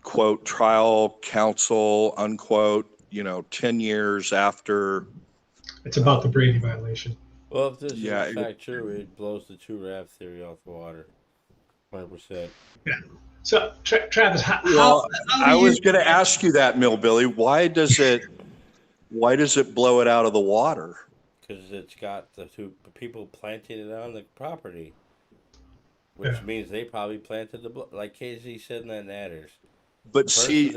quote, trial counsel, unquote, 10 years after. It's about the Brady violation. Well, if this is in fact true, it blows the 2 RAV theory off the water. 100%. Yeah. So, Travis, how I was going to ask you that, Millbilly. Why does it blow it out of the water? Because it's got the 2 people planting it on the property, which means they probably planted like KZ said in that Natters. But see,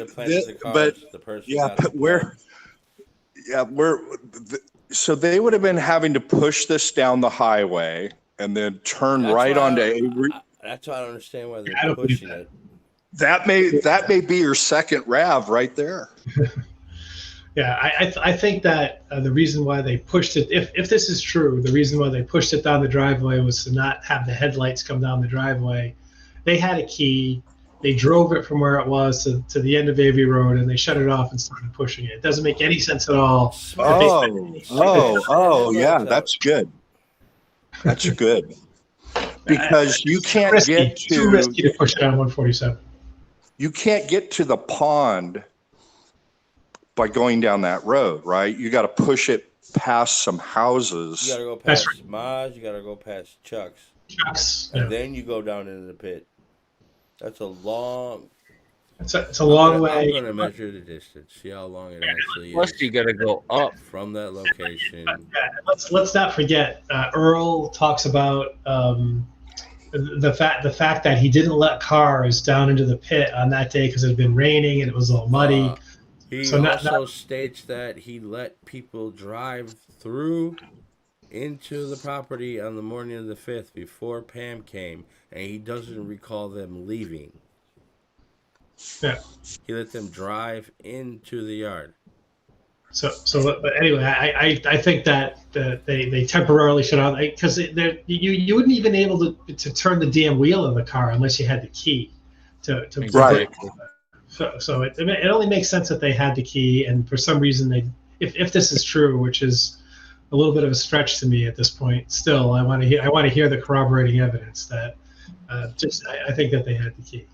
so they would have been having to push this down the highway and then turn right onto Avery. That's why I don't understand why they're pushing it. That may be your second RAV right there. Yeah, I think that the reason why they pushed it, if this is true, the reason why they pushed it down the driveway was to not have the headlights come down the driveway. They had a key. They drove it from where it was to the end of Avery Road, and they shut it off and started pushing it. It doesn't make any sense at all. Yeah, that's good. That's good. Because you can't get to... Too risky to push it on 147. You can't get to the pond by going down that road, right? You got to push it past some houses. You got to go past Maj, you got to go past Chuck's. And then you go down into the pit. That's a long... It's a long way. I'm going to measure the distance, see how long it actually is. Plus, you got to go up from that location. Let's not forget, Earl talks about the fact that he didn't let cars down into the pit on that day because it had been raining and it was all muddy. He also states that he let people drive through into the property on the morning of the 5th before Pam came, and he doesn't recall them leaving. Yeah. He let them drive into the yard. But anyway, I think that they temporarily shut off because you wouldn't even able to turn the damn wheel of the car unless you had the key to Right. So it only makes sense that they had the key, and for some reason if this is true, which is a little bit of a stretch to me at this point, still I want to hear the corroborating evidence that I think that they had the key.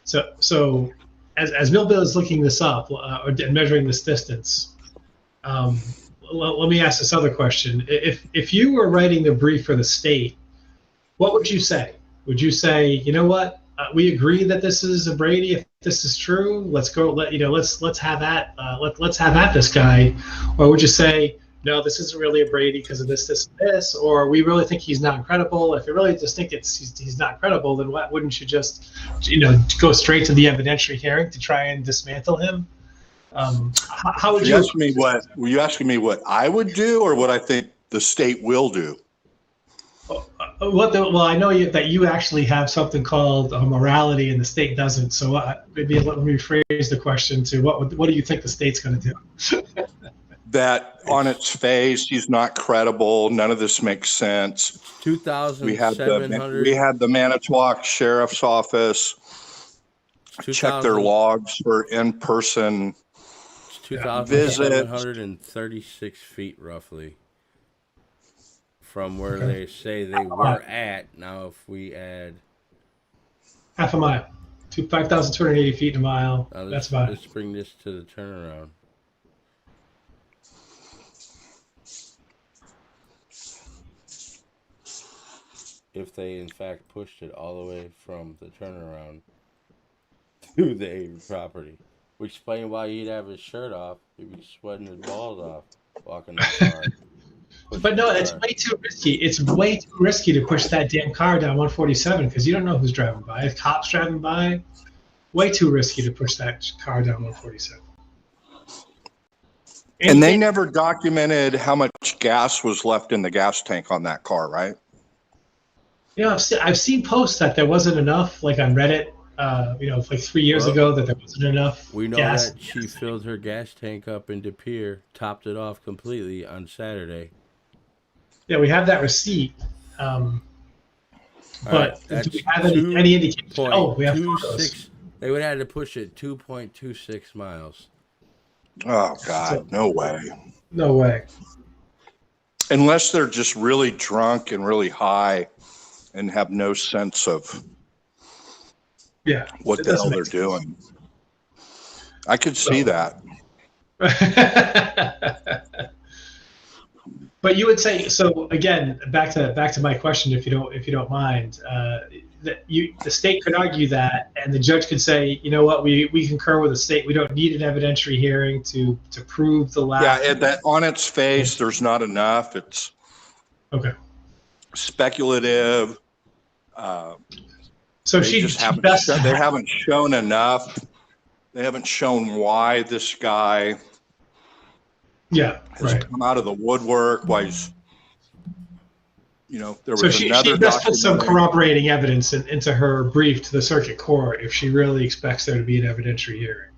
So as Millville is looking this up or measuring this distance. Let me ask this other question. If you were writing the brief for the state, what would you say? Would you say, you know what, we agree that this is a Brady? If this is true, let's go. Let's have at let's have at this guy, or would you say, no, this isn't really a Brady because of this, and this, or we really think he's not credible? If you really just think he's not credible, then why wouldn't you just go straight to the evidentiary hearing to try and dismantle him? How would you ask me were you asking me what I would do or what I think the state will do? Well, I know that you actually have something called morality and the state doesn't. So maybe let me rephrase the question to what do you think the state's going to do? That on its face, he's not credible. None of this makes sense. 2,700. We had the Manitowoc Sheriff's Office check their logs for in-person 2,736 feet roughly from where they say they were at. Now, if we add half a mile to 5,280 feet in a mile, that's about it. Let's bring this to the turnaround. If they in fact pushed it all the way from the turnaround to the Avery property, which explains why he'd have his shirt off. He'd be sweating his balls off walking that car. But no, it's way too risky. It's way too risky to push that damn car down 147 because you don't know who's driving by. If cops driving by, way too risky to push that car down 147. And they never documented how much gas was left in the gas tank on that car, right? I've seen posts that there wasn't enough, like on Reddit. Like 3 years ago, that there wasn't enough. We know gas. that she filled her gas tank up in De Pere, topped it off completely on Saturday. Yeah, we have that receipt. But do we have any indication? Oh, we have photos. They would have had to push it 2.26 miles. Oh, God, no way. No way. Unless they're just really drunk and really high and have no sense of what the hell they're doing. I could see that. But you would say, so again, back to my question, if you don't mind, that the state could argue that, and the judge could say, you know what, we concur with the state. We don't need an evidentiary hearing to prove the last. Yeah, that on its face, there's not enough. It's speculative. So they haven't shown enough. They haven't shown why this guy has come out of the woodwork. Why he's, there was she another. She does put some corroborating evidence into her brief to the circuit court if she really expects there to be an evidentiary hearing.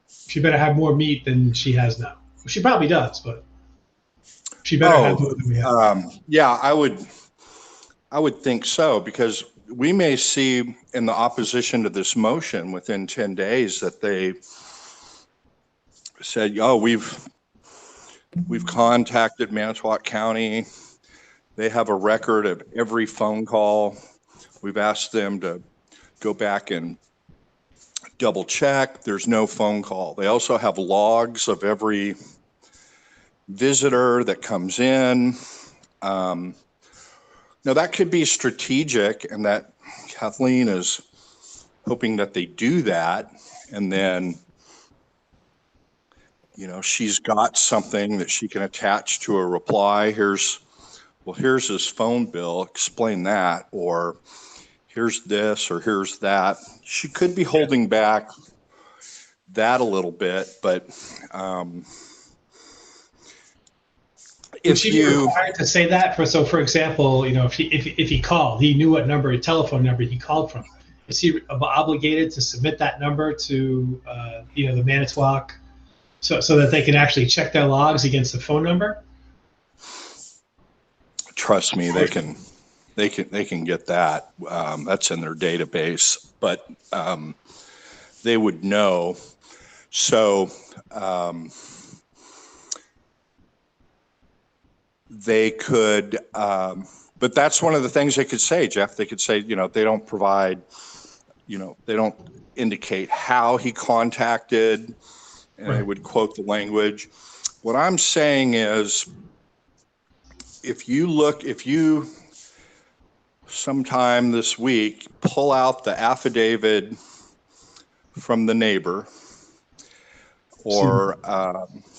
She better have more meat than she has now. She probably does, but she better have more than we have. Yeah, I would think so, because we may see in the opposition to this motion within 10 days that they said, we've contacted Manitowoc County. They have a record of every phone call. We've asked them to go back and double check. There's no phone call. They also have logs of every visitor that comes in. Now, that could be strategic, and that Kathleen is hoping that they do that. And then, she's got something that she can attach to a reply. Here's his phone bill. Explain that. Or here's this, or here's that. She could be holding back that a little bit, but Would she be required to say that? For example, if he called, he knew what telephone number he called from. Is he obligated to submit that number to the Manitowoc so that they can actually check their logs against the phone number? Trust me, they can get that. That's in their database, but they would know. So they could, but that's one of the things they could say, Jeff. They could say, they don't provide, they don't indicate how he contacted, and they would quote the language. What I'm saying is, if you sometime this week pull out the affidavit from the neighbor, or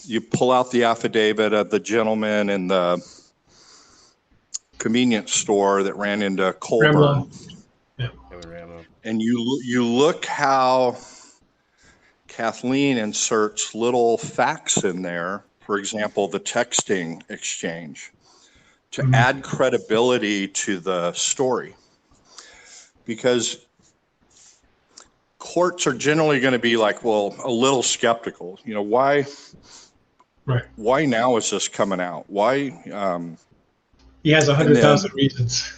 you pull out the affidavit of the gentleman in the convenience store that ran into Colburn, and you look how Kathleen inserts little facts in there, for example, the texting exchange, to add credibility to the story. Because courts are generally going to be like, well, a little skeptical. Why now is this coming out? Why? He has 100,000 reasons.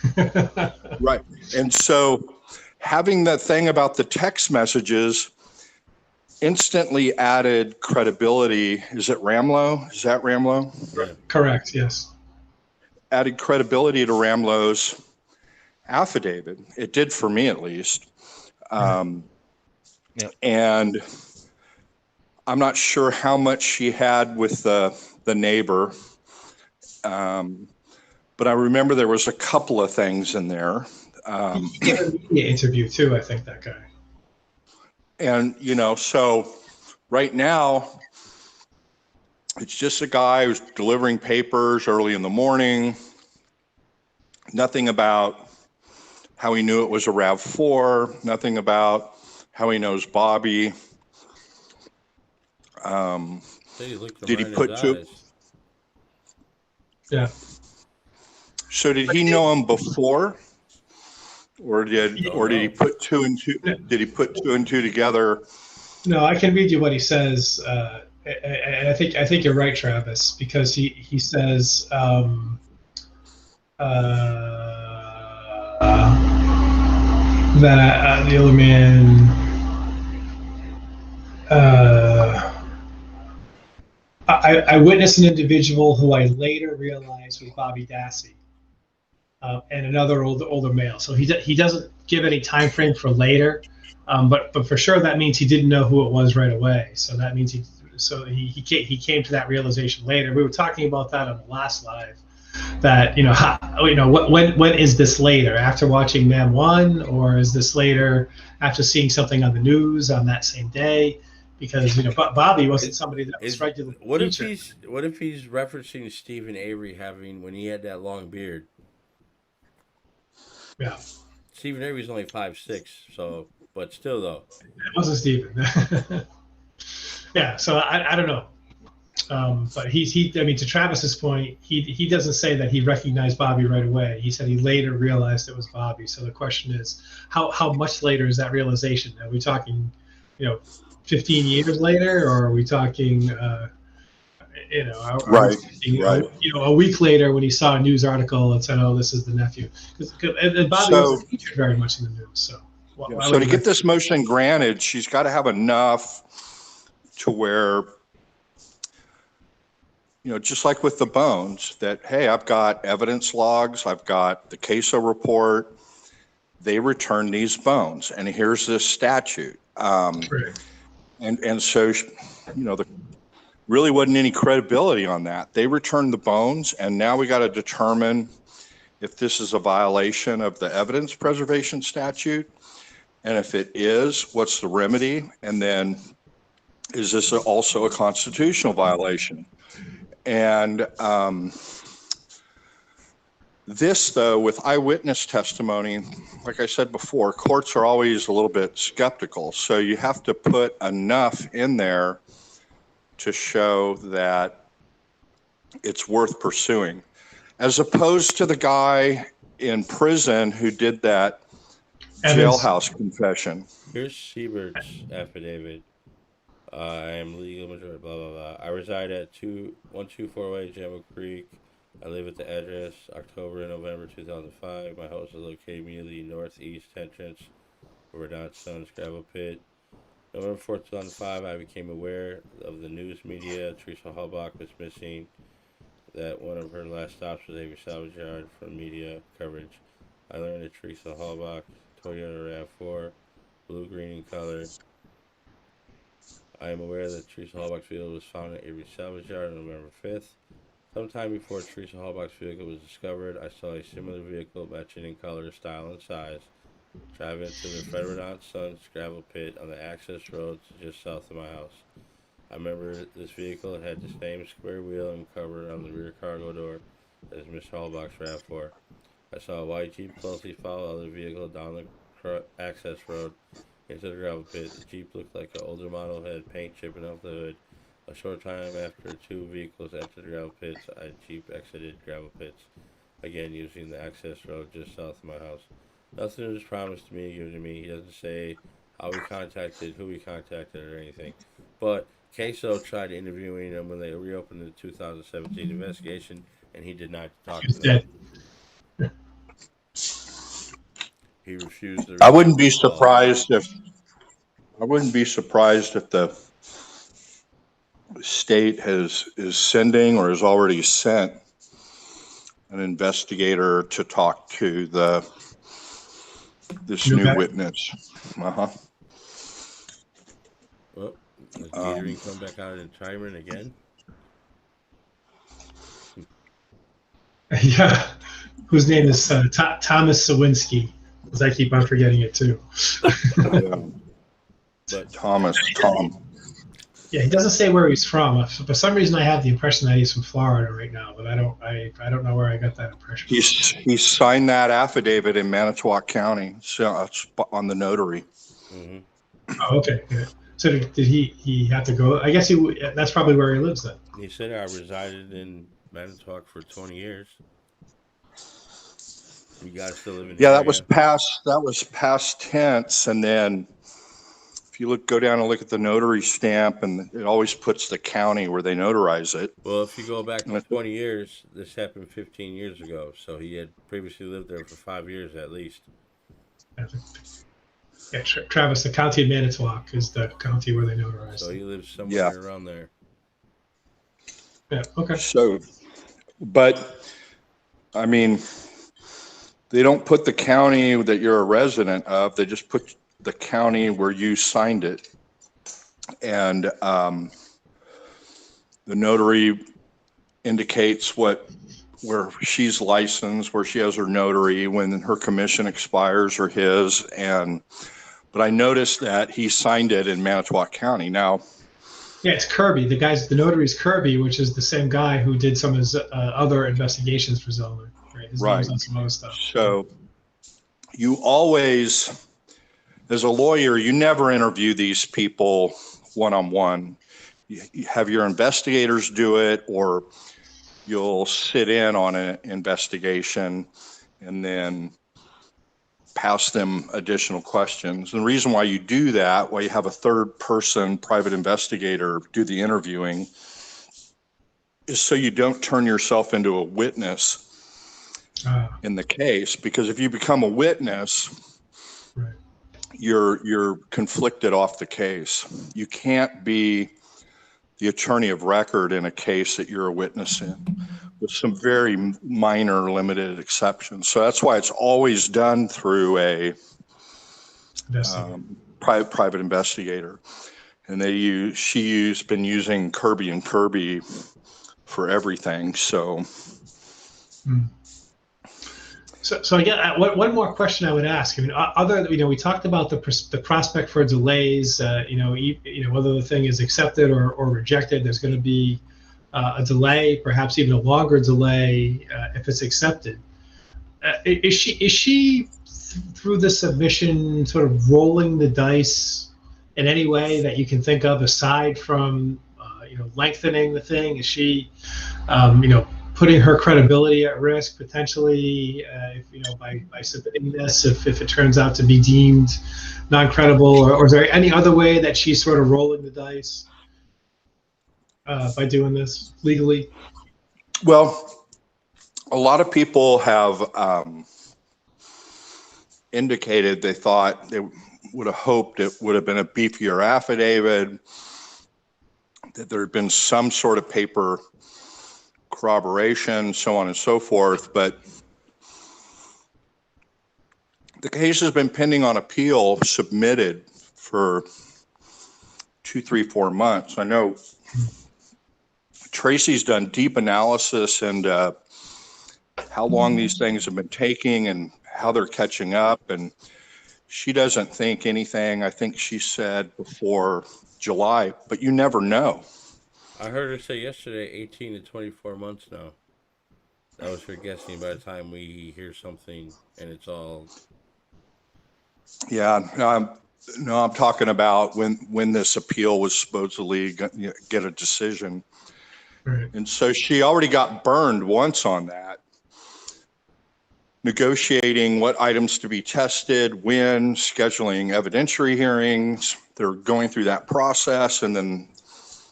Right. And so having that thing about the text messages instantly added credibility. Is it Ramlo? Is that Ramlo? Correct, yes. Added credibility to Ramlo's affidavit. It did for me, at least. And I'm not sure how much she had with the neighbor, but I remember there was a couple of things in there. He gave a media interview too, I think, that guy. And, so right now, it's just a guy who's delivering papers early in the morning. Nothing about how he knew it was a RAV4. Nothing about how he knows Bobby. Did he put two? Yeah. So did he know him before, or did he put two and two? Did he put two and two together? No, I can read you what he says. And I think you're right, Travis, because he says that the other man. I witnessed an individual who I later realized was Bobby Dassey, and another older male. So he doesn't give any time frame for later, but for sure that means he didn't know who it was right away. So that means he came to that realization later. We were talking about that on the last live. That when is this later? After watching Man 1, or is this later after seeing something on the news on that same day? Because Bobby wasn't somebody that was regularly. What if he's referencing Stephen Avery when he had that long beard? Yeah. Stephen Avery's only 5'6", so but still though. It wasn't Stephen. Yeah, so I don't know. But to Travis's point, he doesn't say that he recognized Bobby right away. He said he later realized it was Bobby. So the question is, how much later is that realization? Are we talking, 15 years later, or are we talking, right. A week later when he saw a news article and said, "Oh, this is the nephew," and Bobby wasn't featured very much in the news. So, so to get this motion granted, she's got to have enough to where, just like with the bones, that, hey, I've got evidence logs, I've got the CASO report, they returned these bones, and here's this statute. And so, there really wasn't any credibility on that. They returned the bones, and now we got to determine if this is a violation of the evidence preservation statute, and if it is, what's the remedy, and then is this also a constitutional violation? And this, though, with eyewitness testimony, like I said before, courts are always a little bit skeptical. So you have to put enough in there to show that it's worth pursuing, as opposed to the guy in prison who did that jailhouse confession. Here's Siebert's affidavit. I am legal majority, blah, blah, blah. I reside at 1248 Jammo Creek. I live at the address October and November 2005. My house is located immediately northeast entrance of Verdant Sun's gravel pit. November 4th, 2005, I became aware of the news media. Teresa Halbach was missing, that one of her last stops was Avery Salvage Yard from media coverage. I learned that Teresa Halbach, Toyota RAV4, blue-green in color. I am aware that Teresa Halbach's vehicle was found at Avery Salvage Yard on November 5th. Sometime before Teresa Halbach's vehicle was discovered, I saw a similar vehicle matching in color, style, and size drive into the Verdant Sun's gravel pit on the access road just south of my house. I remember this vehicle had the same square wheel and cover on the rear cargo door as Miss Halbach's RAV4. I saw a white Jeep closely follow the other vehicle down the access road into the gravel pit. The Jeep looked like an older model, had paint chipping off the hood. A short time after two vehicles entered the gravel pits, a Jeep exited gravel pits, again using the access road just south of my house. Nothing was promised to me, given to me. He doesn't say how he contacted, who he contacted, or anything. But Queso tried interviewing him when they reopened the 2017 investigation, and he did not talk to them. He refused to. I wouldn't be surprised if the state is sending or has already sent an investigator to talk to this new witness. Well, does Gatorine come back out in Chimern again? Yeah, whose name is Thomas Sawinski, because I keep on forgetting it too. But Tom. Yeah, he doesn't say where he's from. For some reason, I have the impression that he's from Florida right now, but I don't know where I got that impression. He signed that affidavit in Manitowoc County, so it's on the notary. Mm-hmm. Oh, okay. Good. So did he have to go? I guess that's probably where he lives then. He said I resided in Manitowoc for 20 years. You guys still live in the area? That was past tense, and then if you go down and look at the notary stamp, and it always puts the county where they notarize it. Well, if you go back to 20 years, this happened 15 years ago, so he had previously lived there for 5 years at least. Yeah, Travis, the county of Manitowoc is the county where they notarize. So he lives somewhere around there. Yeah. Okay. So, but I mean, they don't put the county that you're a resident of. They just put the county where you signed it. And the notary indicates where she's licensed, where she has her notary, when her commission expires or his. But I noticed that he signed it in Manitowoc County. Now, yeah, it's Kirby. The notary is Kirby, which is the same guy who did some of his other investigations for Zellner. Right. His name's on some other stuff. So you always, as a lawyer, you never interview these people one-on-one. You have your investigators do it, or you'll sit in on an investigation and then pass them additional questions. And the reason why you do that, why you have a third person private investigator do the interviewing, is so you don't turn yourself into a witness in the case. Because if you become a witness, right, you're conflicted off the case. You can't be the attorney of record in a case that you're a witness in, with some very minor limited exceptions. So that's why it's always done through a private investigator. And she's been using Kirby and Kirby for everything. So. So again, one more question I would ask. I mean, we talked about the prospect for delays. Whether the thing is accepted or rejected, there's going to be a delay, perhaps even a longer delay if it's accepted. Is she through the submission sort of rolling the dice in any way that you can think of aside from lengthening the thing? Is she putting her credibility at risk potentially, if, by submitting this, if it turns out to be deemed non-credible, or is there any other way that she's sort of rolling the dice by doing this legally? Well, a lot of people have indicated they thought they would have hoped it would have been a beefier affidavit, that there had been some sort of paper corroboration, so on and so forth. But the case has been pending on appeal, submitted for 2, 3, 4 months. I know Tracy's done deep analysis and how long these things have been taking and how they're catching up. And she doesn't think anything, I think she said, before July, but you never know. I heard her say yesterday 18 to 24 months now. That was her guessing by the time we hear something and it's all. Yeah, no, I'm talking about when this appeal was supposedly going to get a decision. Right. And so she already got burned once on that. Negotiating what items to be tested, when, scheduling evidentiary hearings. They're going through that process, and then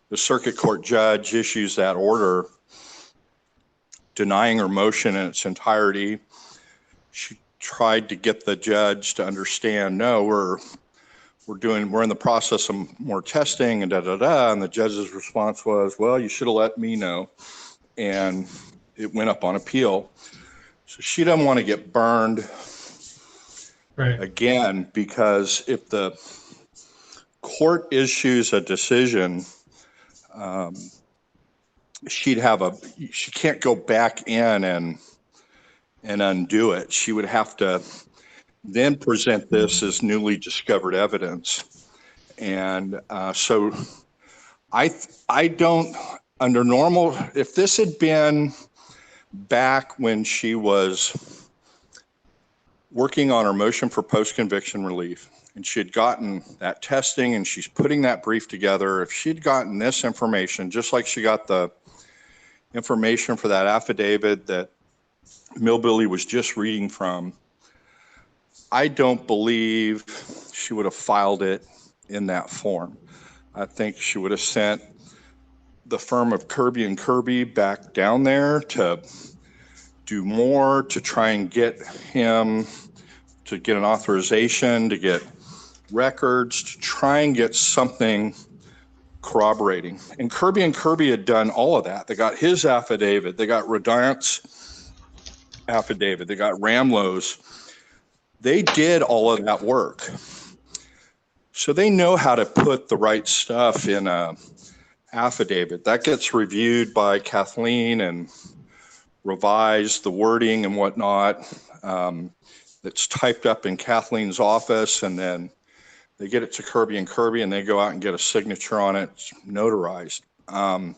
the circuit court judge issues that order denying her motion in its entirety. She tried to get the judge to understand, no, we're in the process of more testing and and the judge's response was, well, you should have let me know. And it went up on appeal. So she doesn't want to get burned again, because if the court issues a decision, she can't go back in and undo it. She would have to then present this as newly discovered evidence. And so I don't, under normal, if this had been back when she was working on her motion for post-conviction relief and she had gotten that testing and she's putting that brief together, if she'd gotten this information, just like she got the information for that affidavit that Millbilly was just reading from, I don't believe she would have filed it in that form. I think she would have sent the firm of Kirby and Kirby back down there to do more, to try and get him to get an authorization, to get records, to try and get something corroborating. And Kirby had done all of that. They got his affidavit, they got Redant's affidavit, they got Ramlow's. They did all of that work. So they know how to put the right stuff in a affidavit. That gets reviewed by Kathleen and revised, the wording and whatnot. That's typed up in Kathleen's office, and then they get it to Kirby and Kirby, and they go out and get a signature on it, notarized. I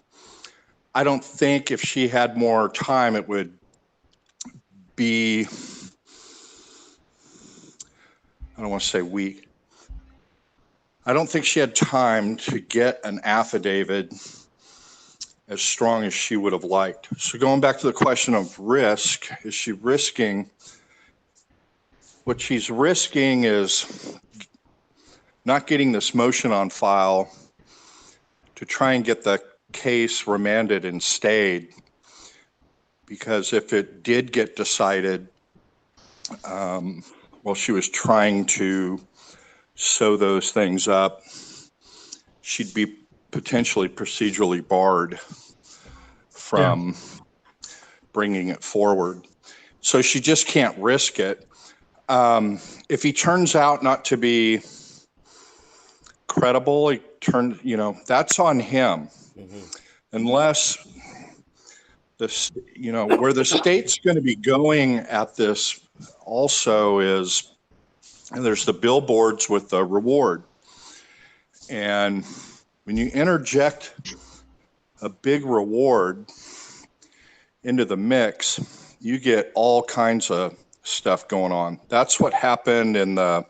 don't think if she had more time, it would be, I don't want to say weak. I don't think she had time to get an affidavit as strong as she would have liked. So going back to the question of risk, is she risking? What she's risking is not getting this motion on file to try and get the case remanded and stayed. Because if it did get decided, while she was trying to sew those things up, she'd be potentially procedurally barred from bringing it forward. So she just can't risk it. If he turns out not to be credible, that's on him. Mm-hmm. Unless this, where the state's going to be going at this also is, and there's the billboards with the reward. And when you interject a big reward into the mix, you get all kinds of stuff going on. That's what happened in the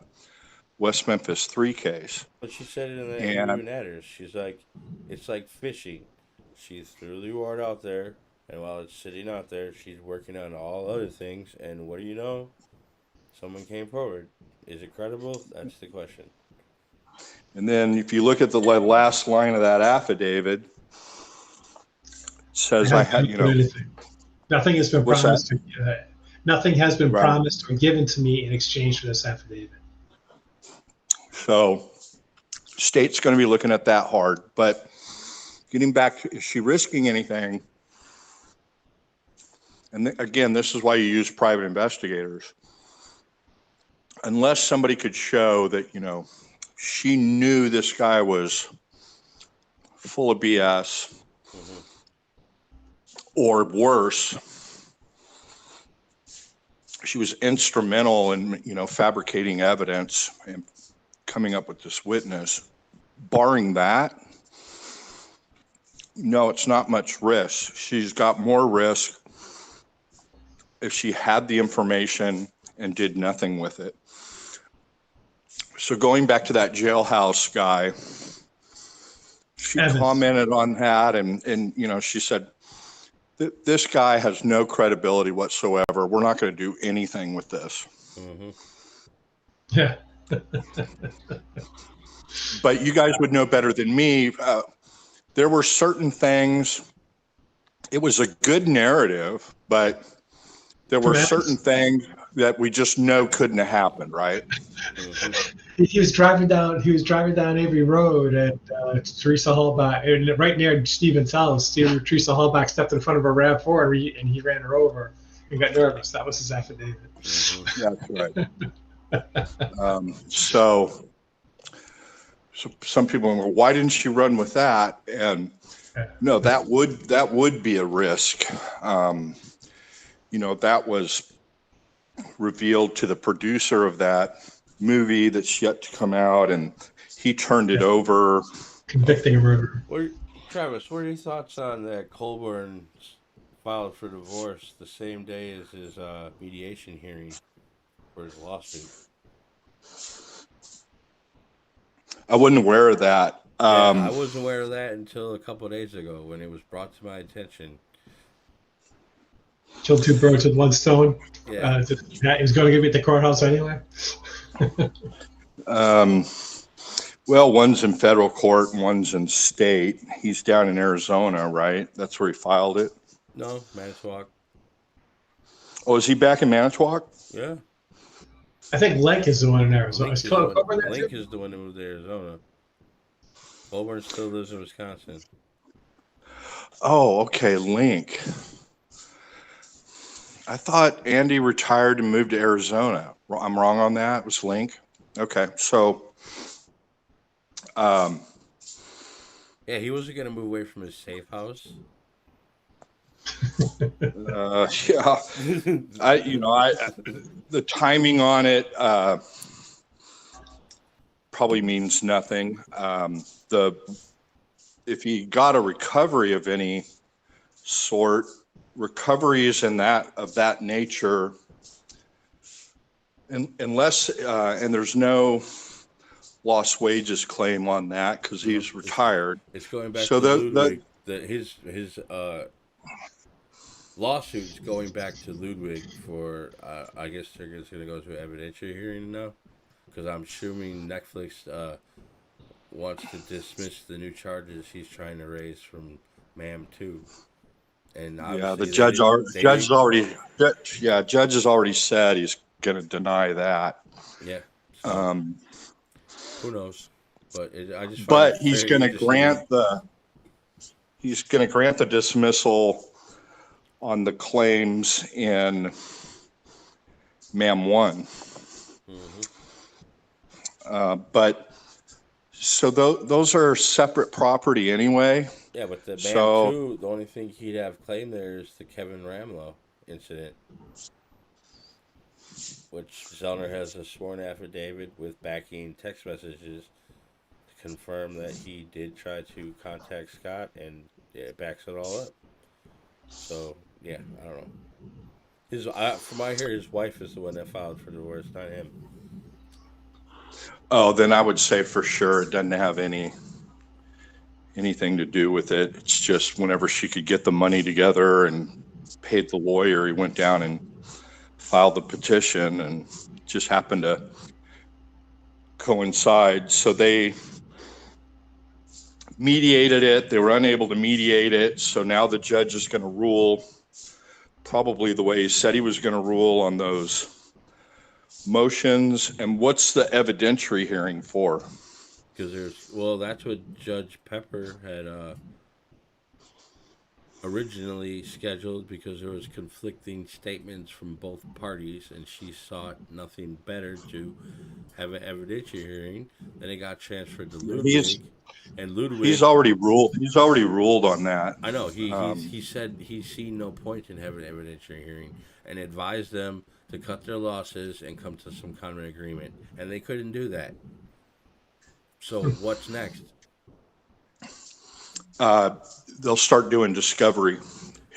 West Memphis 3 case. But she said it in the interview. She's like, it's like fishing. She threw the reward out there, And while it's sitting out there, she's working on all other things. And what do you know? Someone came forward. Is it credible? That's the question. And then if you look at the last line of that affidavit, it says, nothing has been What's promised. Nothing has been Right. promised or given to me in exchange for this affidavit. So state's going to be looking at that hard. But getting back, is she risking anything? And again, this is why you use private investigators. Unless somebody could show that, she knew this guy was full of BS, or worse, she was instrumental in, fabricating evidence and coming up with this witness. Barring that, no, it's not much risk. She's got more risk if she had the information and did nothing with it. So going back to that jailhouse guy, she commented on that, and she said, this guy has no credibility whatsoever. We're not going to do anything with this. Mm-hmm. Yeah. But you guys would know better than me. There were certain things. It was a good narrative, but there were certain things that we just know couldn't have happened, right? Mm-hmm. He was driving down Avery Road at Teresa Hallback, and right near Stephen's house. Teresa Hallback stepped in front of a RAV4 and he ran her over and got nervous. That was his affidavit. Mm-hmm. That's right. So some people go, why didn't she run with that? And no, that would be a risk. That was revealed to the producer of that movie that's yet to come out, and he turned it over. Convicting a murderer. Travis, what are your thoughts on that Colburn filed for divorce the same day as his mediation hearing for his lawsuit? I wasn't aware of that. I wasn't aware of that until a couple of days ago when it was brought to my attention. Kill two birds with one stone. Yeah. He was going to give it at the courthouse anyway. Well, one's in federal court and one's in state. He's down in Arizona, right? That's where he filed it. No, Manitowoc. Oh, is he back in Manitowoc? Yeah. I think Link is the one in Arizona. Link is the one that moved to Arizona. Colburn still lives in Wisconsin. Oh, okay, Link. I thought Andy retired and moved to Arizona. I'm wrong on that. It was Link. Okay, so. Yeah, he wasn't going to move away from his safe house. Yeah, the timing on it probably means nothing. If he got a recovery of any sort, recoveries of that nature, unless and there's no lost wages claim on that because he's retired. It's going back to Ludwig. His lawsuit's going back to Ludwig for I guess they're going to go to an evidentiary hearing now, because I'm assuming Netflix wants to dismiss the new charges he's trying to raise from MAM 2. And yeah, the judge has already said he's going to deny that. Yeah. So, who knows? But he's going to grant the dismissal on the claims in MAM 1. Mm-hmm. But so those are separate property anyway. Yeah, but the MAM 2, the only thing he'd have claimed there is the Kevin Ramlow incident, which Zellner has a sworn affidavit with backing text messages to confirm that he did try to contact Scott, and it backs it all up. So, yeah, I don't know. From what I hear, his wife is the one that filed for divorce, not him. Oh, then I would say for sure it doesn't have any anything to do with it. It's just whenever she could get the money together and paid the lawyer, he went down and filed the petition, and just happened to coincide. So they mediated it. They were unable to mediate it. So now the judge is going to rule probably the way he said he was going to rule on those motions. And what's the evidentiary hearing for? Because that's what Judge Pepper had originally scheduled, because there was conflicting statements from both parties, and she sought nothing better to have an evidentiary hearing. Then it got transferred to Ludwig, and Ludwig. He's already ruled. He's already ruled on that. I know. He said he's seen no point in having an evidentiary hearing, and advised them to cut their losses and come to some kind of agreement, and they couldn't do that. So what's next? They'll start doing discovery.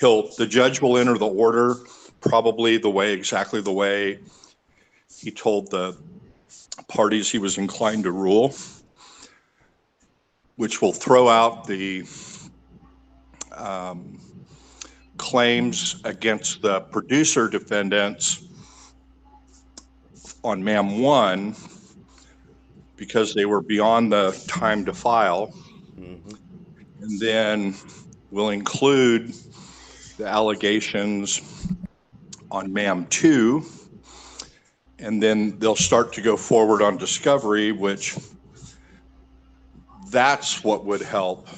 The judge will enter the order probably exactly the way he told the parties he was inclined to rule, which will throw out the claims against the producer defendants on MAM 1 because they were beyond the time to file. Mm-hmm. And then we'll include the allegations on MAM 2, and then they'll start to go forward on discovery, which that's what would help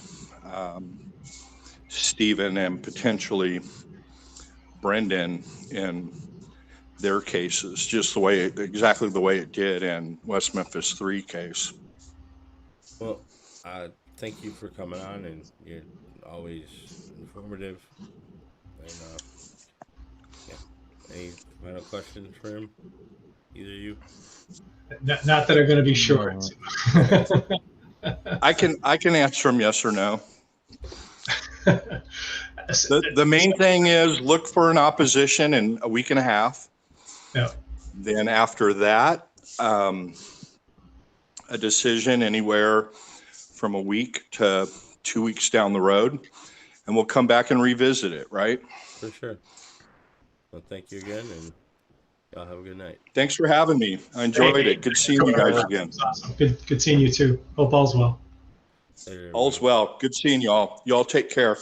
Stephen and potentially Brendan in their cases, just exactly the way it did in West Memphis 3 case. Well, thank you for coming on, and you're always informative. And any final questions for him? Either of you? Not that are going to be short. I can answer them yes or no. The main thing is look for an opposition in a week and a half. Yeah. Then after that, a decision anywhere from a week to 2 weeks down the road, and we'll come back and revisit it, right? For sure. Well, thank you again, and y'all have a good night. Thanks for having me. I enjoyed it. Good seeing you guys again. Awesome. Good seeing you too. Hope all's well. Later, All's well. Good seeing y'all. Y'all take care.